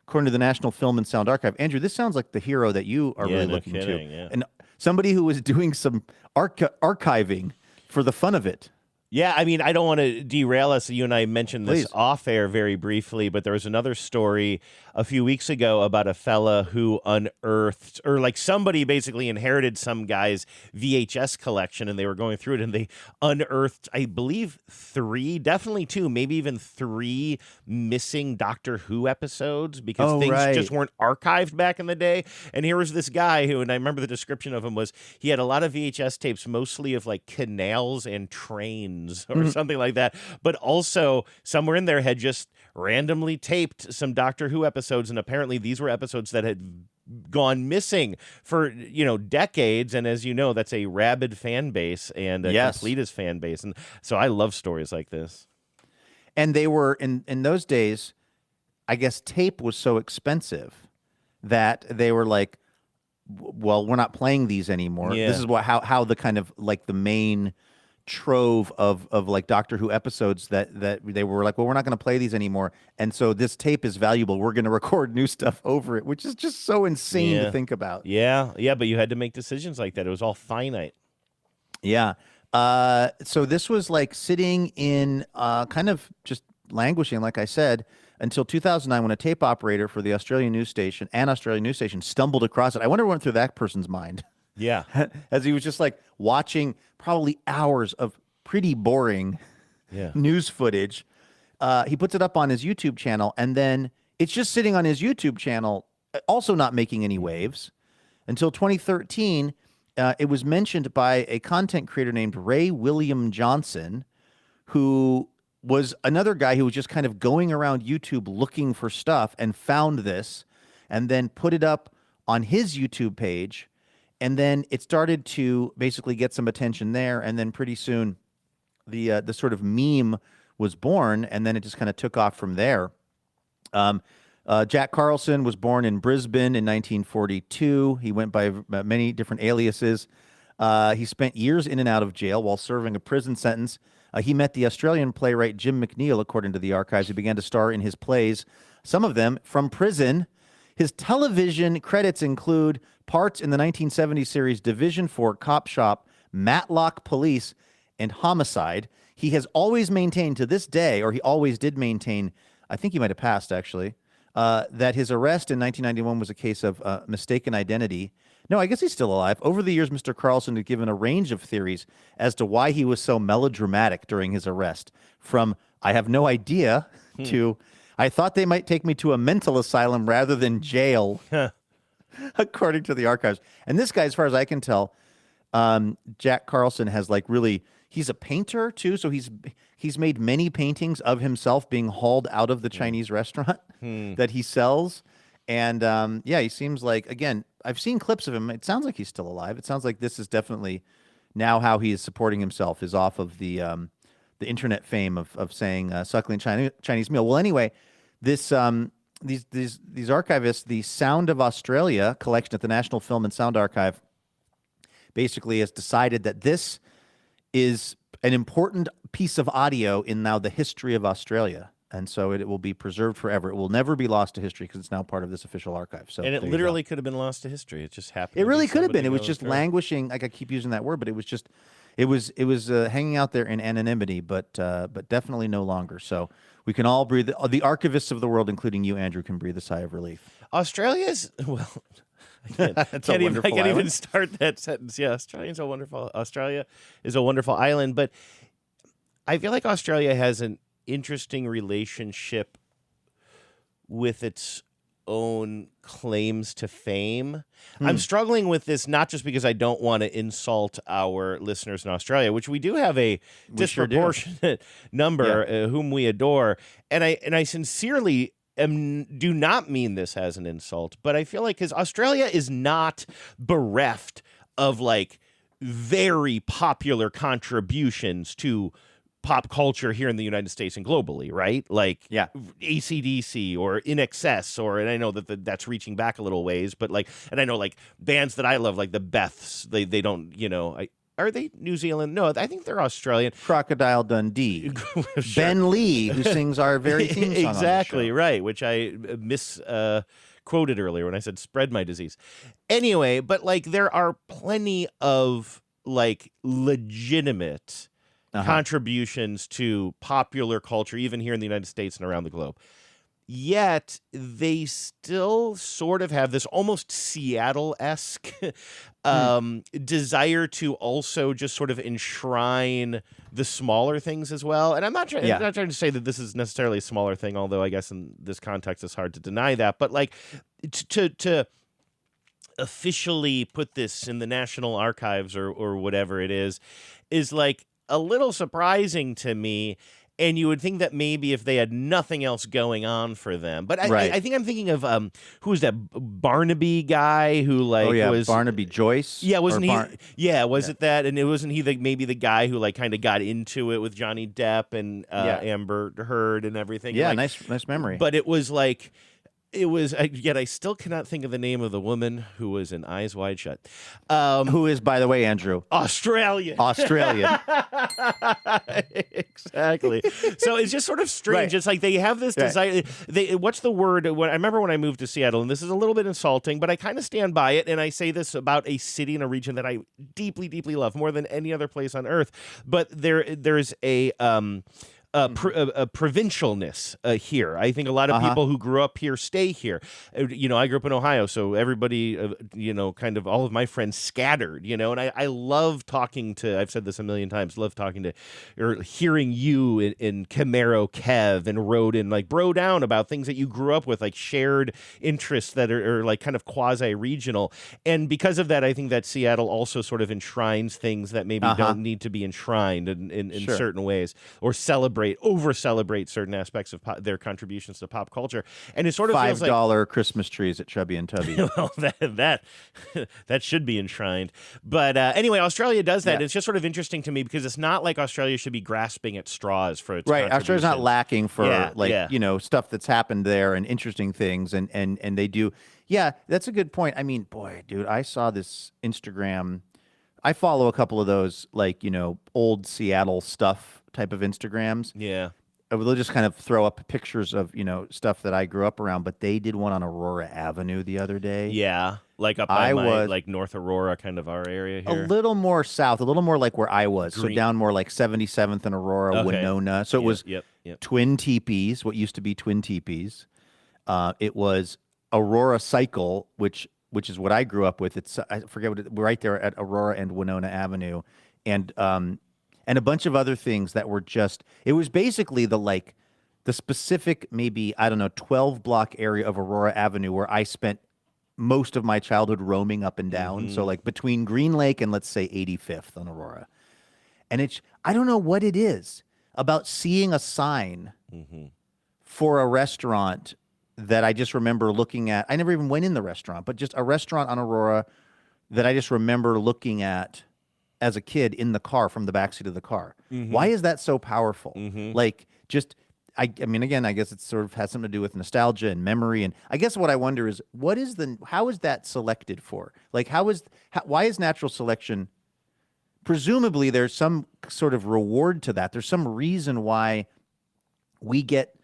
According to the National Film and Sound Archive. Andrew, this sounds like the hero that you are really looking to. Yeah. And somebody who was doing some archiving for the fun of it. Yeah, I mean, I don't want to derail us. You and I mentioned this off air very briefly, but there was another story a few weeks ago about a fella who unearthed, or like somebody basically inherited some guy's VHS collection, and they were going through it, and they unearthed, I believe, 3, definitely 2, maybe even 3 missing Doctor Who episodes because things just weren't archived back in the day. And here was this guy who, and I remember the description of him was, he had a lot of VHS tapes, mostly of like canals and trains or something like that, but also somewhere in there had just randomly taped some Doctor Who episodes, and apparently these were episodes that had gone missing for decades, and as you know, that's a rabid fan base and a completist fan base, and so I love stories like this. And they were in those days, I guess tape was so expensive that they were like, well, we're not playing these anymore. This is how the kind of like the main trove of like Doctor Who episodes that they were like, well, we're not going to play these anymore, and so this tape is valuable, we're going to record new stuff over it, which is just so insane to think about. But you had to make decisions like that. It was all finite. So this was like sitting in kind of just languishing, like I said, until 2009, when a tape operator for the Australian news station stumbled across it. I wonder what went through that person's mind. Yeah. As he was just like watching probably hours of pretty boring news footage. He puts it up on his YouTube channel, and then it's just sitting on his YouTube channel, also not making any waves, until 2013, it was mentioned by a content creator named Ray William Johnson, who was another guy who was just kind of going around YouTube looking for stuff and found this and then put it up on his YouTube page. And then it started to basically get some attention there. And then pretty soon the sort of meme was born, and then it just kind of took off from there. Jack Carlson was born in Brisbane in 1942. He went by many different aliases. He spent years in and out of jail while serving a prison sentence. He met the Australian playwright Jim McNeill, according to the archives. He began to star in his plays, some of them from prison. His television credits include parts in the 1970 series Division 4 Cop Shop, Matlock Police, and Homicide. He has always maintained to this day, or he always did maintain, I think he might have passed actually, that his arrest in 1991 was a case of mistaken identity. No, I guess he's still alive. Over the years, Mr. Carlson has given a range of theories as to why he was so melodramatic during his arrest. From, I have no idea, to, I thought they might take me to a mental asylum rather than jail, according to the archives. And this guy, as far as I can tell, Jack Carlson has like really, he's a painter too, so he's made many paintings of himself being hauled out of the Chinese restaurant that he sells. And yeah, he seems like, again, I've seen clips of him. It sounds like he's still alive. It sounds like this is definitely now how he is supporting himself, is off of the internet fame of saying succulent Chinese meal. Well, anyway, this these archivists, the Sound of Australia collection at the National Film and Sound Archive, basically has decided that this is an important piece of audio in now the history of Australia. And so it will be preserved forever. It will never be lost to history because it's now part of this official archive. So, and it literally could have been lost to history. It just happened. It really could have been. It was just languishing. Like I keep using that word, but it was just, it was hanging out there in anonymity, but definitely no longer. So we can all breathe. The archivists of the world, including you, Andrew, can breathe a sigh of relief. Australia's, well, I can't even start that sentence. Yeah, Australia's a wonderful. Australia is a wonderful island, but I feel like Australia has an interesting relationship with its own claims to fame. I'm struggling with this not just because I don't want to insult our listeners in Australia, which we do have a disproportionate number whom we adore, and I sincerely do not mean this as an insult, but I feel like because Australia is not bereft of like very popular contributions to pop culture here in the United States and globally, right? Like AC/DC or In Excess, and I know that's reaching back a little ways, but like, and I know like bands that I love, like the Beths, they don't, are they New Zealand? No, I think they're Australian. Crocodile Dundee. Sure. Ben Lee, who sings our very theme song. Exactly, right, which I misquoted earlier when I said spread my disease. Anyway, but like there are plenty of like legitimate contributions to popular culture, even here in the United States and around the globe. Yet they still sort of have this almost Seattle-esque desire to also just sort of enshrine the smaller things as well. And I'm not trying to say that this is necessarily a smaller thing, although I guess in this context it's hard to deny that. But like to officially put this in the National Archives or whatever it is like a little surprising to me, and you would think that maybe if they had nothing else going on for them. But I think I'm thinking of who was that Barnaby guy who like was Barnaby Joyce? Yeah, wasn't he? Was it that? And it wasn't he maybe the guy who like kind of got into it with Johnny Depp and Amber Heard and everything? Yeah, like, nice memory. But it was like. Yet I still cannot think of the name of the woman who was in Eyes Wide Shut. Who is, by the way, Andrew? Australian. Exactly. So it's just sort of strange. Right. It's like they have this desire. What's the word? I remember when I moved to Seattle, and this is a little bit insulting, but I kind of stand by it, and I say this about a city and a region that I deeply, deeply love, more than any other place on earth. But there's a provincialness here. I think a lot of people who grew up here stay here. I grew up in Ohio, so everybody, kind of all of my friends scattered, and I love talking to, I've said this a million times, love talking to, or hearing you in Camaro Kev and Roden, like bro down about things that you grew up with, like shared interests that are like kind of quasi-regional. And because of that, I think that Seattle also sort of enshrines things that maybe don't need to be enshrined in certain ways, or over celebrate certain aspects of their contributions to pop culture. And it sort of feels like $5 Christmas trees at Chubby and Tubby. Well, that should be enshrined. But anyway, Australia does that. Yeah. It's just sort of interesting to me because it's not like Australia should be grasping at straws for its right. Australia's not lacking for stuff that's happened there and interesting things, and they do. Yeah, that's a good point. I mean, boy, dude, I saw this Instagram. I follow a couple of those, old Seattle stuff type of Instagrams. Yeah. They'll just kind of throw up pictures of, stuff that I grew up around, but they did one on Aurora Avenue the other day. Yeah, like up by like North Aurora, kind of our area here. A little more south, a little more like where I was. So down more like 77th and Aurora, Winona. So it was Twin Teepees, what used to be Twin Teepees. It was Aurora Cycle, which is what I grew up with. It's I forget what right there at Aurora and Winona Avenue, and a bunch of other things that were just. It was basically the specific maybe 12 block area of Aurora Avenue where I spent most of my childhood roaming up and down. So like between Green Lake and let's say 85th on Aurora, and I don't know what it is about seeing a sign for a restaurant that I just remember looking at. I never even went in the restaurant, but just a restaurant on Aurora that I just remember looking at as a kid in the car from the backseat of the car. Why is that so powerful? Like just, I mean, again, I guess it sort of has something to do with nostalgia and memory. And I guess what I wonder is how is that selected for? Like why is natural selection, presumably there's some sort of reward to that. There's some reason why we get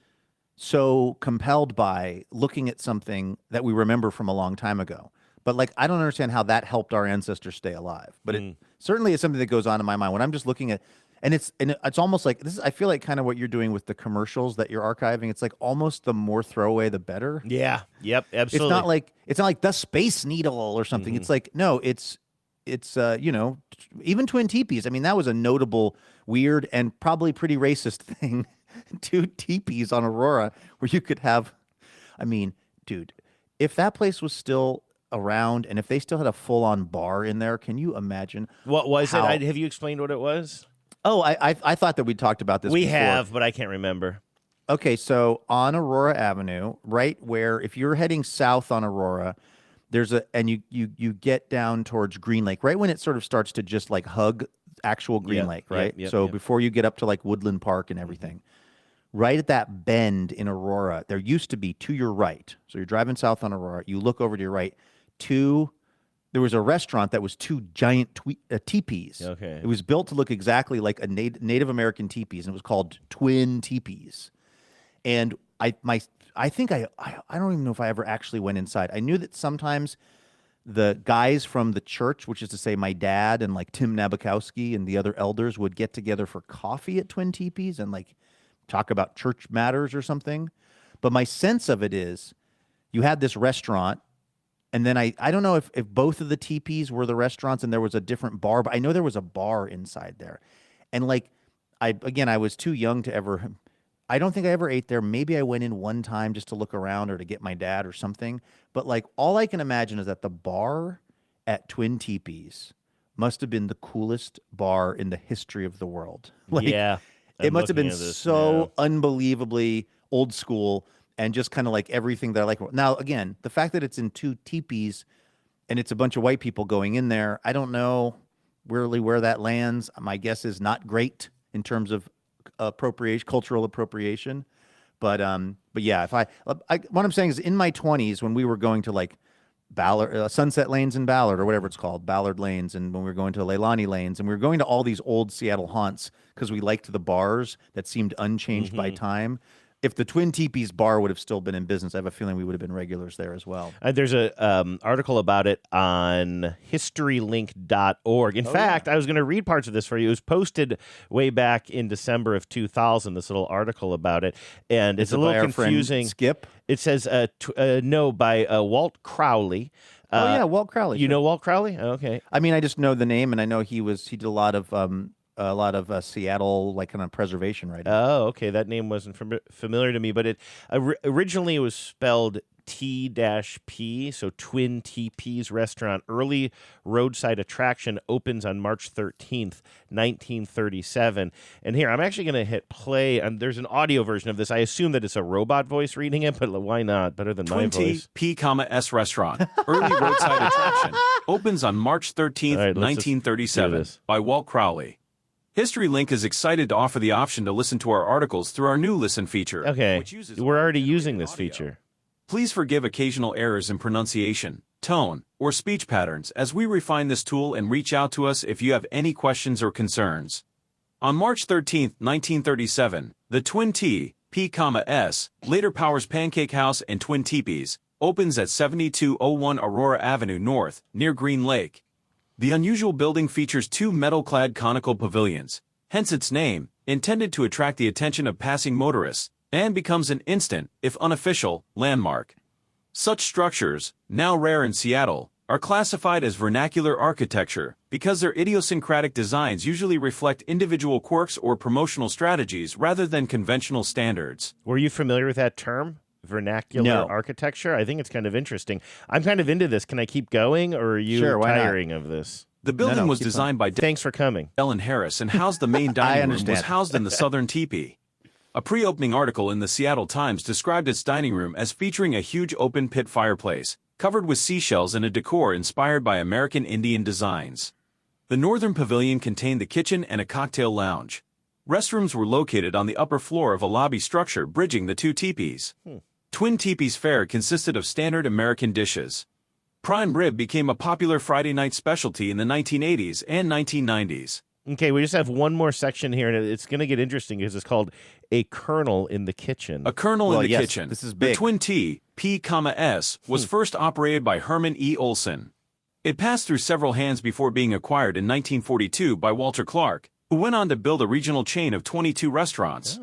so compelled by looking at something that we remember from a long time ago. But I don't understand how that helped our ancestors stay alive. But it certainly is something that goes on in my mind when I'm just looking at, and it's almost like this. I feel like kind of what you're doing with the commercials that you're archiving. It's like almost the more throwaway, the better. Yeah. Yep. Absolutely. It's not like the Space Needle or something. It's like no. It's even Twin Teepees. I mean, that was a notable, weird, and probably pretty racist thing. 2 teepees on Aurora where you could have. I mean, dude, if that place was still around and if they still had a full-on bar in there, can you imagine what was it? Have you explained what it was? Oh, I thought that we talked about this. We before. have, but I can't remember. Okay, so on Aurora Avenue, right where if you're heading south on Aurora, there's you get down towards Green Lake, right when it sort of starts to just hug actual Green Lake, right? Before you get up to Woodland Park and everything. Right at that bend in Aurora, there used to be to your right. So you're driving south on Aurora, you look over to your right, there was a restaurant that was 2 giant teepees. Okay. It was built to look exactly like a Native American teepees, and it was called Twin Teepees. And I think I don't even know if I ever actually went inside. I knew that sometimes the guys from the church, which is to say my dad and Tim Nabokowski and the other elders would get together for coffee at Twin Teepees and talk about church matters or something. But my sense of it is you had this restaurant, and then I don't know if both of the teepees were the restaurants and there was a different bar, but I know there was a bar inside there. And I was too young to ever, I don't think I ever ate there. Maybe I went in one time just to look around or to get my dad or something. But all I can imagine is that the bar at Twin Teepees must have been the coolest bar in the history of the world. Yeah. It must have been so unbelievably old school and just kind of everything that I like. Now, again, the fact that it's in 2 teepees and it's a bunch of white people going in there, I don't know really where that lands. My guess is not great in terms of cultural appropriation. But yeah, what I'm saying is in my 20s when we were going to Ballard, Sunset Lanes in Ballard or whatever it's called, Ballard Lanes, and when we were going to Leilani Lanes, and we were going to all these old Seattle haunts because we liked the bars that seemed unchanged by time. if the Twin Teepees bar would have still been in business, I have a feeling we would have been regulars there as well. There's a article about it on historylink.org. In fact, I was going to read parts of this for you. It was posted way back in December of 2000, this little article about it. And it's a little confusing. Skip? It says, no, by Walt Crowley. Walt Crowley. You know Walt Crowley? Okay. I mean, I just know the name, and I know he did a lot of Seattle, like, kind of preservation writing. Oh, okay. That name wasn't familiar to me, but it originally it was spelled T-P, so Twin Teepees Restaurant. Early roadside attraction opens on March 13th, 1937. And here, I'm actually going to hit play. And there's an audio version of this. I assume that it's a robot voice reading it, but why not? Better than my voice. Twin T-P, Restaurant. Early roadside attraction opens on March 13th, 1937 by Walt Crowley. History Link is excited to offer the option to listen to our articles through our new Listen feature. Okay, we're already using this feature. Please forgive occasional errors in pronunciation, tone, or speech patterns as we refine this tool and reach out to us if you have any questions or concerns. On March 13, 1937, the Twin T-P-S, later Powers Pancake House and Twin Teepees, opens at 7201 Aurora Avenue North, near Green Lake. The unusual building features two metal-clad conical pavilions, hence its name, intended to attract the attention of passing motorists, and becomes an instant, if unofficial, landmark. Such structures, now rare in Seattle, are classified as vernacular architecture because their idiosyncratic designs usually reflect individual quirks or promotional strategies rather than conventional standards. Were you familiar with that term? Vernacular architecture? I think it's kind of interesting. I'm kind of into this. Can I keep going, or are you tiring of this? The building was designed by Thanks for coming. Ellen Harris and housed the main dining room was housed in the southern teepee. A pre-opening article in the Seattle Times described its dining room as featuring a huge open pit fireplace, covered with seashells and a decor inspired by American Indian designs. The northern pavilion contained the kitchen and a cocktail lounge. Restrooms were located on the upper floor of a lobby structure bridging the two teepees. Twin Teepees fare consisted of standard American dishes. Prime rib became a popular Friday night specialty in the 1980s and 1990s. Okay, we just have one more section here, and it's going to get interesting because it's called A Colonel in the Kitchen. A Colonel in the Kitchen. This is big. The Twin T-P-S was first operated by Herman E. Olson. It passed through several hands before being acquired in 1942 by Walter Clark, who went on to build a regional chain of 22 restaurants.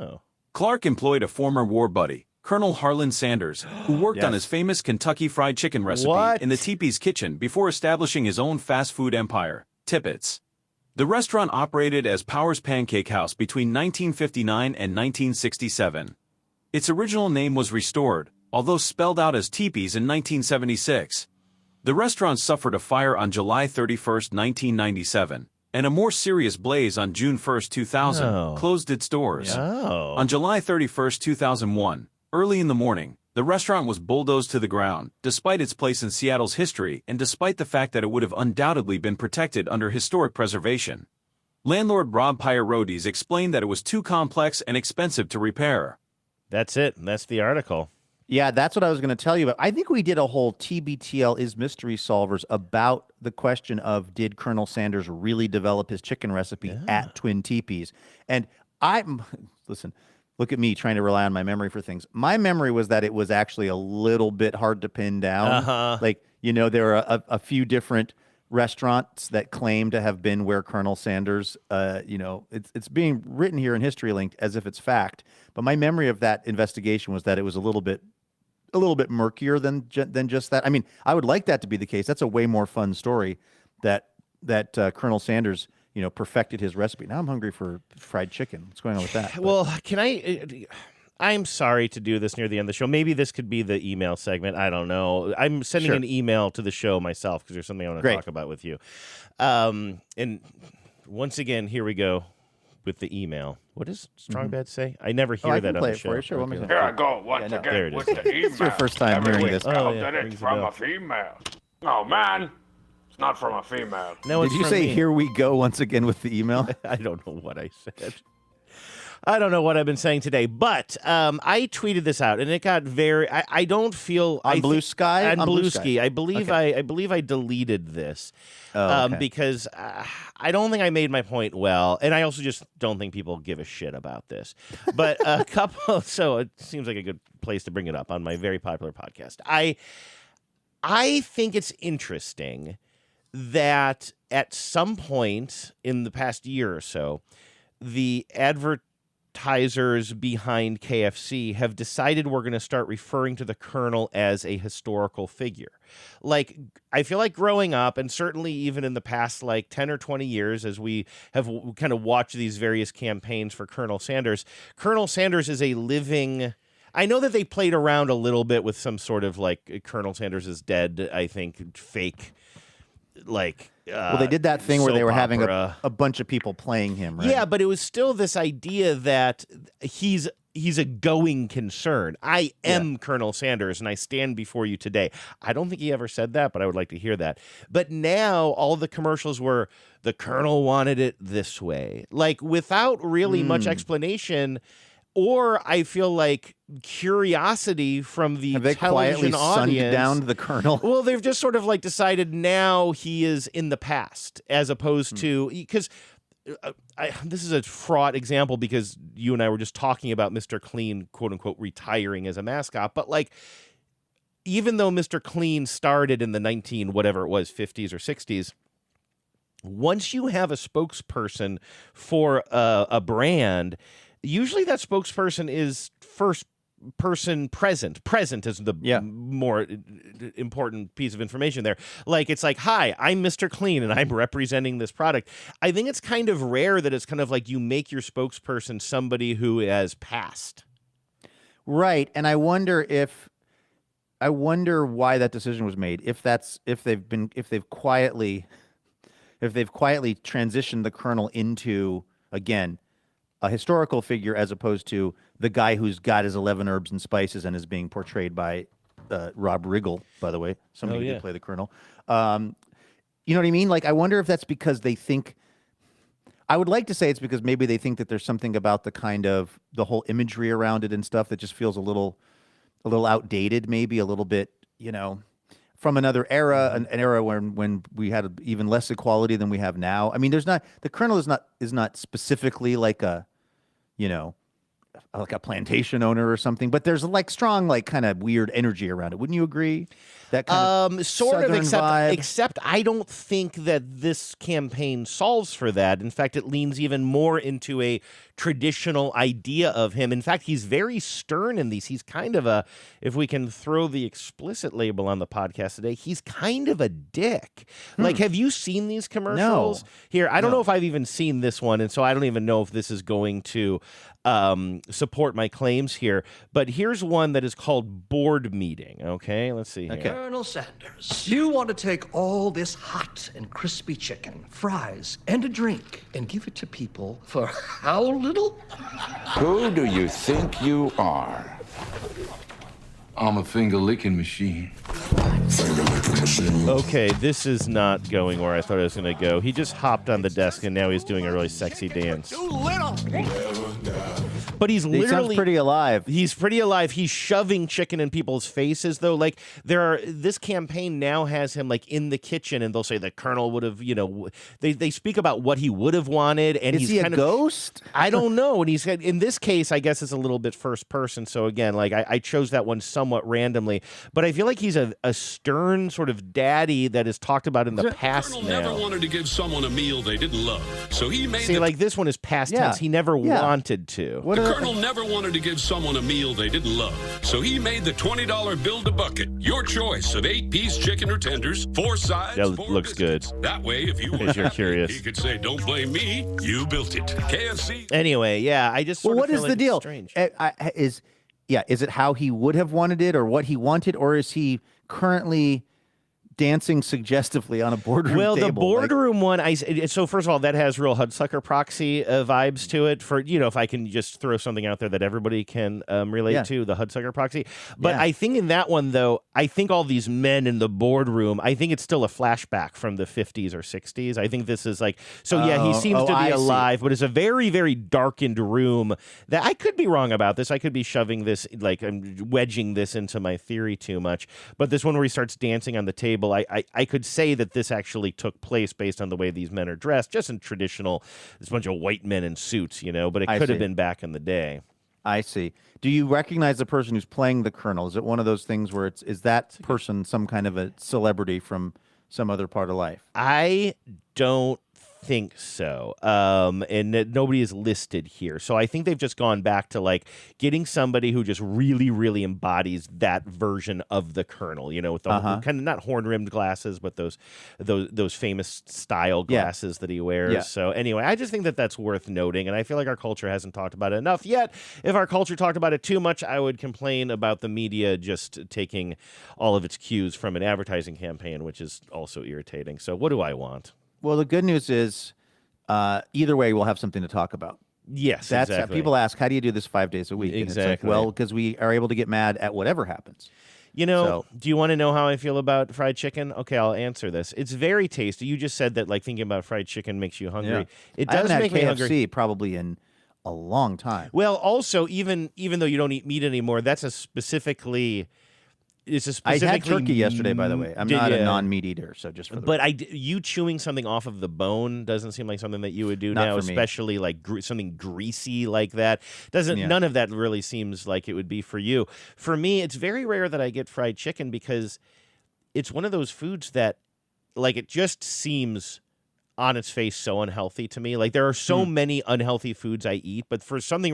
Clark employed a former war buddy, Colonel Harlan Sanders, who worked on his famous Kentucky Fried Chicken recipe in the Teepee's kitchen before establishing his own fast food empire, Tippett's. The restaurant operated as Powers Pancake House between 1959 and 1967. Its original name was restored, although spelled out as Teepees in 1976. The restaurant suffered a fire on July 31, 1997, and a more serious blaze on June 1, 2000, closed its doors. On July 31, 2001, early in the morning, the restaurant was bulldozed to the ground, despite its place in Seattle's history and despite the fact that it would have undoubtedly been protected under historic preservation. Landlord Rob Pierodes explained that it was too complex and expensive to repair. That's it. That's the article. Yeah, that's what I was going to tell you about. I think we did a whole TBTL is Mystery Solvers about the question of, did Colonel Sanders really develop his chicken recipe at Twin Teepees? And listen, look at me trying to rely on my memory for things. My memory was that it was actually a little bit hard to pin down. Like, there are a few different restaurants that claim to have been where Colonel Sanders, it's being written here in History Link as if it's fact. But my memory of that investigation was that it was a little bit murkier than just that. I mean, I would like that to be the case. That's a way more fun story that Colonel Sanders, perfected his recipe. Now I'm hungry for fried chicken. What's going on with that? Well, I'm sorry to do this near the end of the show. Maybe this could be the email segment. I don't know. I'm sending an email to the show myself because there's something I want to talk about with you. And once again, here we go with the email. What does Strong Bad say? I never hear that on the show. Here I go once again with the email. It's your first time hearing this. That it's from a female. Oh, man. It's not from a female. No, did you say, here we go once again with the email? I don't know what I said. I don't know what I've been saying today, but I tweeted this out, and it got very. I don't feel on Blue Sky. On Blue Sky, I believe I believe I deleted this because I don't think I made my point well, and I also just don't think people give a shit about this. But a couple, so it seems like a good place to bring it up on my very popular podcast. I think it's interesting that at some point in the past year or so, the advertisers behind KFC have decided we're going to start referring to the Colonel as a historical figure. Like, I feel like growing up, and certainly even in the past, like 10 or 20 years, as we have kind of watched these various campaigns for Colonel Sanders is a living... I know that they played around a little bit with some sort of, like, Colonel Sanders is dead, I think, fake... like well, they did that thing where they were having a bunch of people playing him, right? Yeah, but it was still this idea that he's a going concern. I am Colonel Sanders, and I stand before you today. I don't think he ever said that, but I would like to hear that. But now all the commercials were, the Colonel wanted it this way. Like, without really much explanation, or I feel like curiosity from the television audience. Sunned down the Colonel? Well, they've just sort of like decided now he is in the past, as opposed to, because this is a fraught example because you and I were just talking about Mr. Clean, quote unquote, retiring as a mascot. But like, even though Mr. Clean started in the 50s or 60s, once you have a spokesperson for a brand, usually that spokesperson is first person present. Present is the more important piece of information there. Like, it's like, hi, I'm Mr. Clean and I'm representing this product. I think it's kind of rare that it's kind of like you make your spokesperson somebody who has passed. Right. And I wonder why that decision was made. If they've quietly transitioned the Colonel into, again, a historical figure as opposed to the guy who's got his 11 herbs and spices and is being portrayed by Rob Riggle, by the way. Somebody who did play the Colonel. You know what I mean? Like, I wonder if that's because they think... I would like to say it's because maybe they think that there's something about the whole imagery around it and stuff that just feels a little outdated, maybe a little bit, from another era, an era when we had even less equality than we have now. I mean, the Colonel is not specifically like a plantation owner or something, but there's like strong, like kind of weird energy around it. Wouldn't you agree? That kind of sort of, vibe? except I don't think that this campaign solves for that. In fact, it leans even more into a traditional idea of him. In fact, he's very stern in these. He's kind of if we can throw the explicit label on the podcast today, he's kind of a dick. Like, have you seen these commercials? No. Here, I don't know if I've even seen this one, and so I don't even know if this is going to support my claims here. But here's one that is called Board Meeting. Okay, let's see here. Okay. Colonel Sanders, you want to take all this hot and crispy chicken, fries, and a drink and give it to people for how little? Who do you think you are? I'm a finger-licking machine. Okay, this is not going where I thought it was going to go. He just hopped on the desk, and now he's doing a really sexy dance. Too little. But he's literally... He sounds pretty alive. He's pretty alive. He's shoving chicken in people's faces, though. Like, this campaign now has him, like, in the kitchen, and they'll say the Colonel would have, they speak about what he would have wanted, and is he a ghost? I don't know. And in this case, I guess it's a little bit first person, so again, like, I chose that one somewhat randomly, but I feel like he's a stern sort of daddy that is talked about in the past now. The Colonel never wanted to give someone a meal they didn't love, so he made... See, like, this one is past tense. He never wanted to. The Colonel never wanted to give someone a meal they didn't love, so he made the $20 Build-A-Bucket. Your choice of 8-piece chicken or tenders, 4 sides, that 4 looks biscuits. good. That way, if you were you're curious, he could say, "Don't blame me, you built it." KFC. Anyway, yeah, I just. What is like the deal? Strange. Is it how he would have wanted it, or what he wanted, or is he currently dancing suggestively on a boardroom Well, table. the boardroom one, so first of all, that has real Hudsucker Proxy vibes to it. For if I can just throw something out there that everybody can relate to, the Hudsucker Proxy. But I think in that one, though, I think all these men in the boardroom, I think it's still a flashback from the 50s or 60s. I think this is like, he seems to be alive, but it's a very, very darkened room. That I could be wrong about this. I could be shoving this, like I'm wedging this into my theory too much. But this one where he starts dancing on the table, I could say that this actually took place based on the way these men are dressed, just in traditional, this bunch of white men in suits, but it could have been back in the day. I see. Do you recognize the person who's playing the colonel? Is it one of those things where is that person some kind of a celebrity from some other part of life? I don't think so. And nobody is listed here. So I think they've just gone back to like getting somebody who just really, really embodies that version of the colonel, with the kind of not horn-rimmed glasses, but those famous style glasses that he wears. Yeah. So anyway, I just think that that's worth noting. And I feel like our culture hasn't talked about it enough yet. If our culture talked about it too much, I would complain about the media just taking all of its cues from an advertising campaign, which is also irritating. So what do I want? Well, the good news is either way, we'll have something to talk about. Yes, That's exactly. People ask, how do you do this 5 days a week? And Exactly. it's like, well, because we are able to get mad at whatever happens. Do you want to know how I feel about fried chicken? Okay, I'll answer this. It's very tasty. You just said that like thinking about fried chicken makes you hungry. Yeah. It I does haven't make had me KFC hungry. probably in a long time. Well, also, even though you don't eat meat anymore, that's I had turkey yesterday, by the way. I'm not a non-meat eater, so just for the But you chewing something off of the bone doesn't seem like something that you would do Not now, for me. especially like something greasy like that. None of that really seems like it would be for you. For me, it's very rare that I get fried chicken because it's one of those foods that, like, it just seems on its face so unhealthy to me. Like, there are so many unhealthy foods I eat, but for some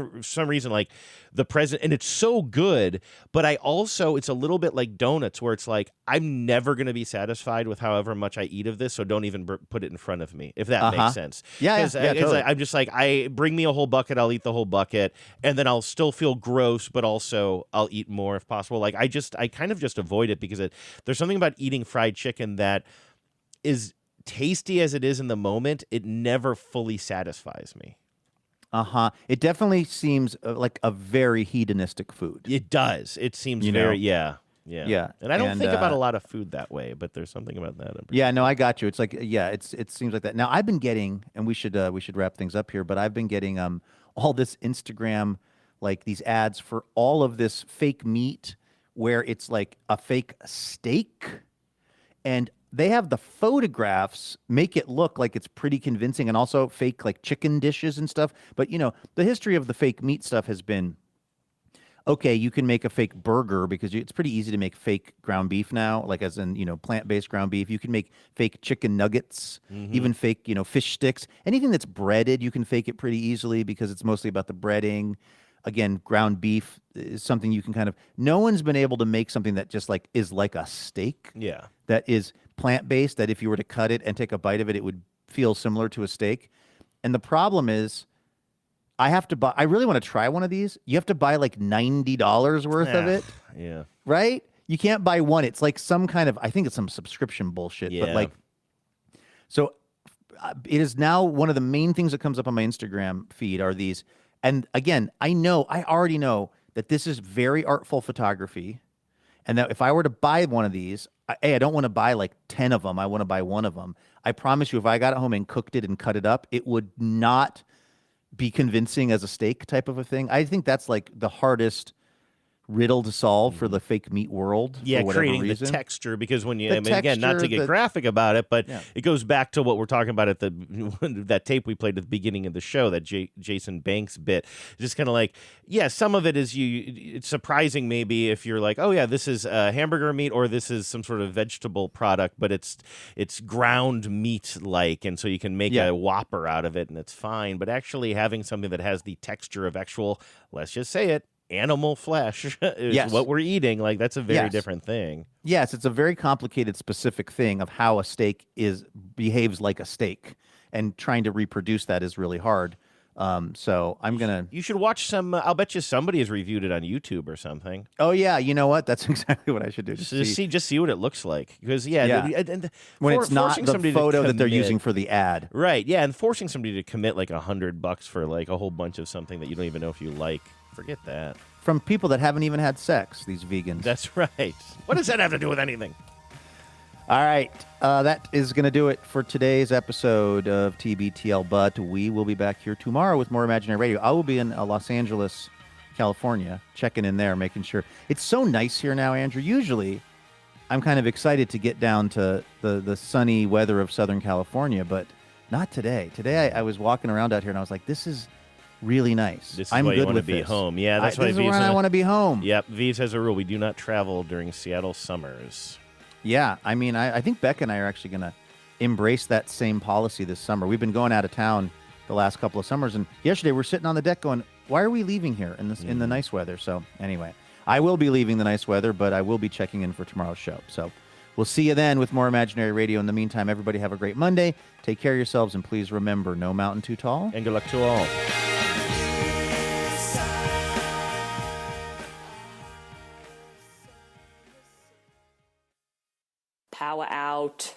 reason, like the present, and it's so good, but it's a little bit like donuts where it's like, I'm never going to be satisfied with however much I eat of this, so don't even put it in front of me, if that makes sense. Yeah, totally. Like, I'm just like, bring me a whole bucket, I'll eat the whole bucket, and then I'll still feel gross, but also I'll eat more if possible. Like, I kind of just avoid it because there's something about eating fried chicken that is tasty as it is in the moment, it never fully satisfies me. It definitely seems like a very hedonistic food. It does. It seems very, yeah. And I don't think about a lot of food that way, but there's something about that. Yeah, no, I got you. It's like, it seems like that. Now, I've been getting, and we should wrap things up here, but I've been getting all this Instagram, like these ads for all of this fake meat where it's like a fake steak, and they have the photographs make it look like it's pretty convincing, and also fake like chicken dishes and stuff. But the history of the fake meat stuff has been, okay, you can make a fake burger because it's pretty easy to make fake ground beef now, like as in, plant-based ground beef. You can make fake chicken nuggets, even fake, fish sticks. Anything that's breaded, you can fake it pretty easily because it's mostly about the breading. Again, ground beef is something you can kind of, no one's been able to make something that just like is like a steak. Yeah. That is plant-based, that if you were to cut it and take a bite of it, it would feel similar to a steak. And the problem is, I really want to try one of these. You have to buy like $90 worth of it. Yeah. Right? You can't buy one. It's like some kind of, I think it's some subscription bullshit. Yeah. But so it is now one of the main things that comes up on my Instagram feed are these. And again, I already know that this is very artful photography, and that if I were to buy one of these, I don't want to buy like 10 of them. I want to buy one of them. I promise you, if I got it home and cooked it and cut it up, it would not be convincing as a steak type of a thing. I think that's like the hardest riddle to solve for the fake meat world. Yeah, for whatever creating reason. the texture, because when again, not to get graphic about it, but it goes back to what we're talking about at that tape we played at the beginning of the show, that Jason Banks bit. Just kind of like, some of it is it's surprising maybe if you're like, oh yeah, this is hamburger meat or this is some sort of vegetable product, but it's ground meat like, and so you can make a Whopper out of it and it's fine. But actually having something that has the texture of actual, let's just say it, animal flesh is what we're eating, like that's a very different thing. Yes, it's a very complicated, specific thing of how a steak behaves like a steak, and trying to reproduce that is really hard. So I'm gonna. You should watch some. I'll bet you somebody has reviewed it on YouTube or something. Oh yeah, you know what? That's exactly what I should do. Just see what it looks like. Because when it's not the photo that they're using for the ad. Right. Yeah, and forcing somebody to commit like $100 for like a whole bunch of something that you don't even know if you like. Forget that. From people that haven't even had sex, these vegans. That's right. What does that have to do with anything? All right. That is going to do it for today's episode of TBTL, but we will be back here tomorrow with more Imaginary Radio. I will be in Los Angeles, California, checking in there, making sure. It's so nice here now, Andrew. Usually, I'm kind of excited to get down to the sunny weather of Southern California, but not today. Today, I was walking around out here, and I was like, this is really nice. This is I'm why good you want to with be this. home. Yeah, that's why this is when I want to be home. Yep, V's has a rule. We do not travel during Seattle summers. Yeah, I mean, I think Becca and I are actually going to embrace that same policy this summer. We've been going out of town the last couple of summers, and yesterday we're sitting on the deck going, why are we leaving here in the nice weather? So anyway, I will be leaving the nice weather, but I will be checking in for tomorrow's show. So we'll see you then with more Imaginary Radio. In the meantime, everybody have a great Monday. Take care of yourselves, and please remember, no mountain too tall. And good luck to all. Power out.